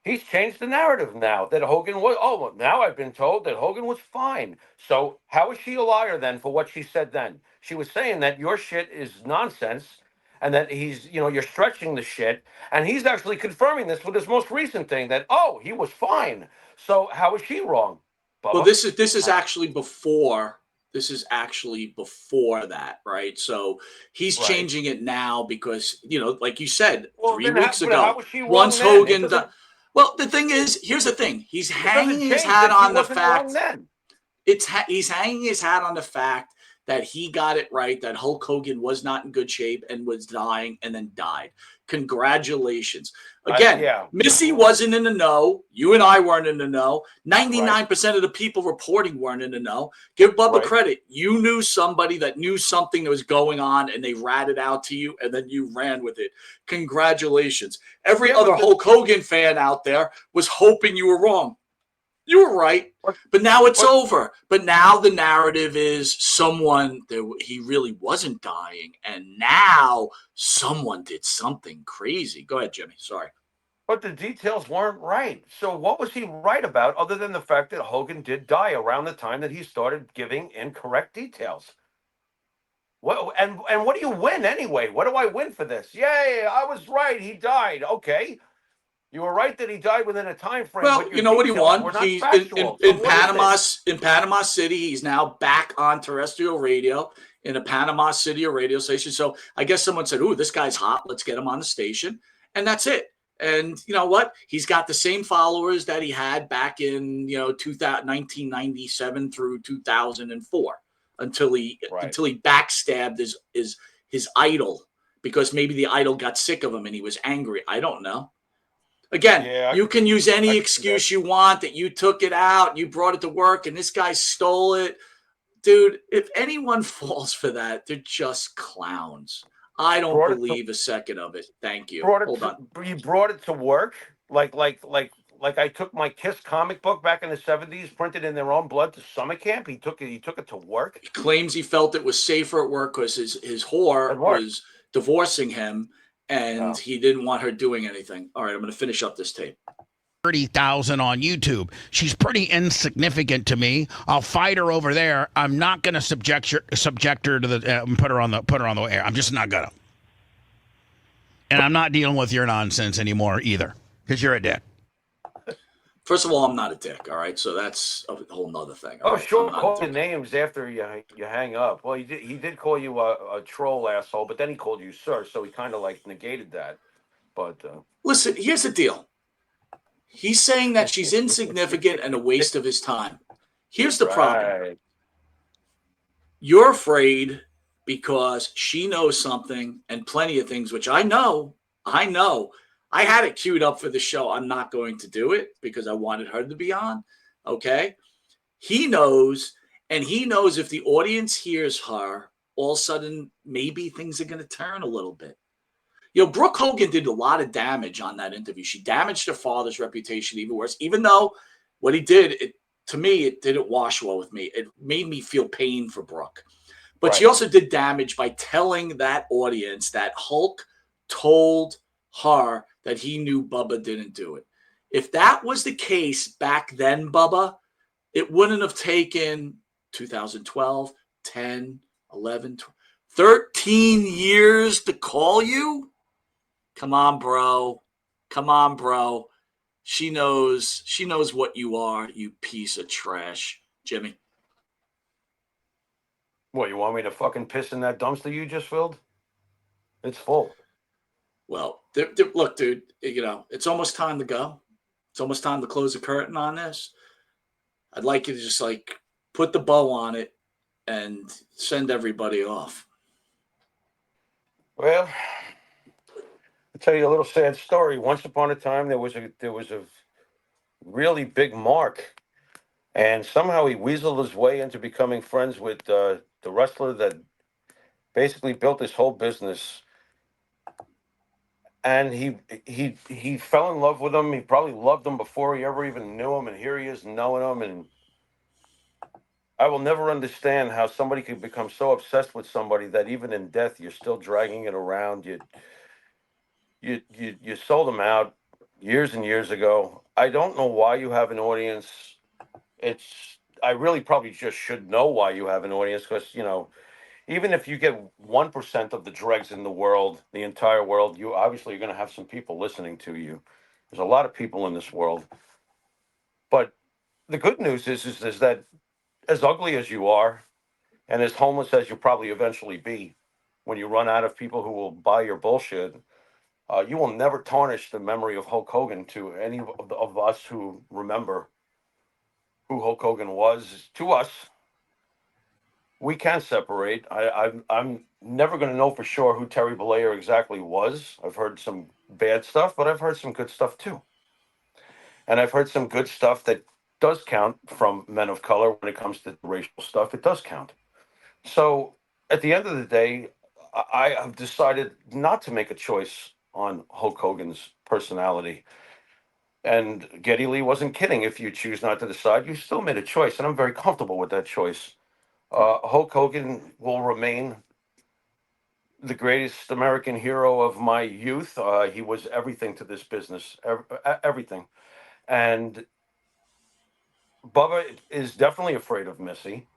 he's changed the narrative now that Hogan was. Oh, now I've been told that Hogan was fine. So how is she a liar then for what she said then? She was saying that your shit is nonsense and that you're stretching the shit. And he's actually confirming this with his most recent thing that, he was fine. So how is she wrong, Bubba? Well, this is actually before. This is actually before that, right? So he's changing it now because, like you said, 3 weeks ago, once Hogan. Well, the thing is, here's the thing: he's hanging his hat on the fact. He's hanging his hat on the fact that he got it right, that Hulk Hogan was not in good shape and was dying and then died. Congratulations. Again, yeah. Missy wasn't in the know. You and I weren't in the know. 99% Right. of the people reporting weren't in the know. Give Bubba Right. credit. You knew somebody that knew something that was going on, and they ratted out to you, and then you ran with it. Congratulations. Every other Hulk Hogan fan out there was hoping you were wrong. You were right, but now it's over. But now the narrative is he really wasn't dying, and now someone did something crazy. Go ahead, Jimmy. Sorry. But the details weren't right. So what was he right about other than the fact that Hogan did die around the time that he started giving incorrect details? What, and what do you win anyway? What do I win for this? Yay, I was right. He died. Okay. You were right that he died within a time frame. Well, but you know what he won? were not He's factual. in Panama City. He's now back on terrestrial radio in a Panama City radio station. So I guess someone said, "Ooh, this guy's hot. Let's get him on the station," and that's it. And you know what? He's got the same followers that he had back in 1997 through 2004 until he backstabbed his idol, because maybe the idol got sick of him and he was angry. I don't know. Again, you can use any excuse you want that you took it out, you brought it to work, and this guy stole it. Dude, if anyone falls for that, they're just clowns. I don't believe a second of it. Thank you. Hold on. You brought it to work? Like I took my Kiss comic book back in the 70s, printed in their own blood to summer camp. He took it to work. He claims he felt it was safer at work because his whore was divorcing him, and he didn't want her doing anything. All right, I'm going to finish up this tape. 30,000 on YouTube. She's pretty insignificant to me. I'll fight her over there. I'm not going to subject her to the put her on the air. I'm just not gonna. And I'm not dealing with your nonsense anymore either, because you're a dick. First of all, I'm not a dick. All right, so that's a whole nother thing. Oh, sure, call the names after you hang up. Well, he did call you a troll asshole, but then he called you sir, so he kind of like negated that. But listen, here's the deal. He's saying that she's insignificant and a waste of his time. Here's the problem. You're afraid because she knows something and plenty of things, which I know. I had it queued up for the show. I'm not going to do it because I wanted her to be on. Okay. He knows, and he knows if the audience hears her, all of a sudden, maybe things are going to turn a little bit. Brooke Hogan did a lot of damage on that interview. She damaged her father's reputation even worse, even though what he did, to me, it didn't wash well with me. It made me feel pain for Brooke. But she also did damage by telling that audience that Hulk told her that he knew Bubba didn't do it. If that was the case back then, Bubba, it wouldn't have taken 2012, 10, 11, 12, 13 years to call you. Come on, bro. She knows what you are, you piece of trash. Jimmy. What, you want me to fucking piss in that dumpster you just filled? It's full. Well, look, dude, it's almost time to go. It's almost time to close the curtain on this. I'd like you to just put the bow on it and send everybody off. Well, I'll tell you a little sad story. Once upon a time, there was a really big Mark, and somehow he weaseled his way into becoming friends with the wrestler that basically built this whole business. And he fell in love with him. He probably loved him before he ever even knew him, and here he is knowing him. And I will never understand how somebody could become so obsessed with somebody that even in death you're still dragging it around. You sold them out years and years ago. I don't know why you have an audience. I really probably just should know why you have an audience, because even if you get 1% of the dregs in the world, the entire world, you obviously are going to have some people listening to you. There's a lot of people in this world. But the good news is that as ugly as you are, and as homeless as you'll probably eventually be, when you run out of people who will buy your bullshit, you will never tarnish the memory of Hulk Hogan to any of us who remember who Hulk Hogan was to us. we can separate. I'm never going to know for sure who Terry Bollea exactly was. I've heard some bad stuff, but I've heard some good stuff too. And I've heard some good stuff that does count from men of color when it comes to racial stuff. It does count. So at the end of the day, I have decided not to make a choice on Hulk Hogan's personality. And Geddy Lee wasn't kidding. If you choose not to decide, you still made a choice. And I'm very comfortable with that choice. Hulk Hogan will remain the greatest American hero of my youth. He was everything to this business, everything. And Bubba is definitely afraid of Missy.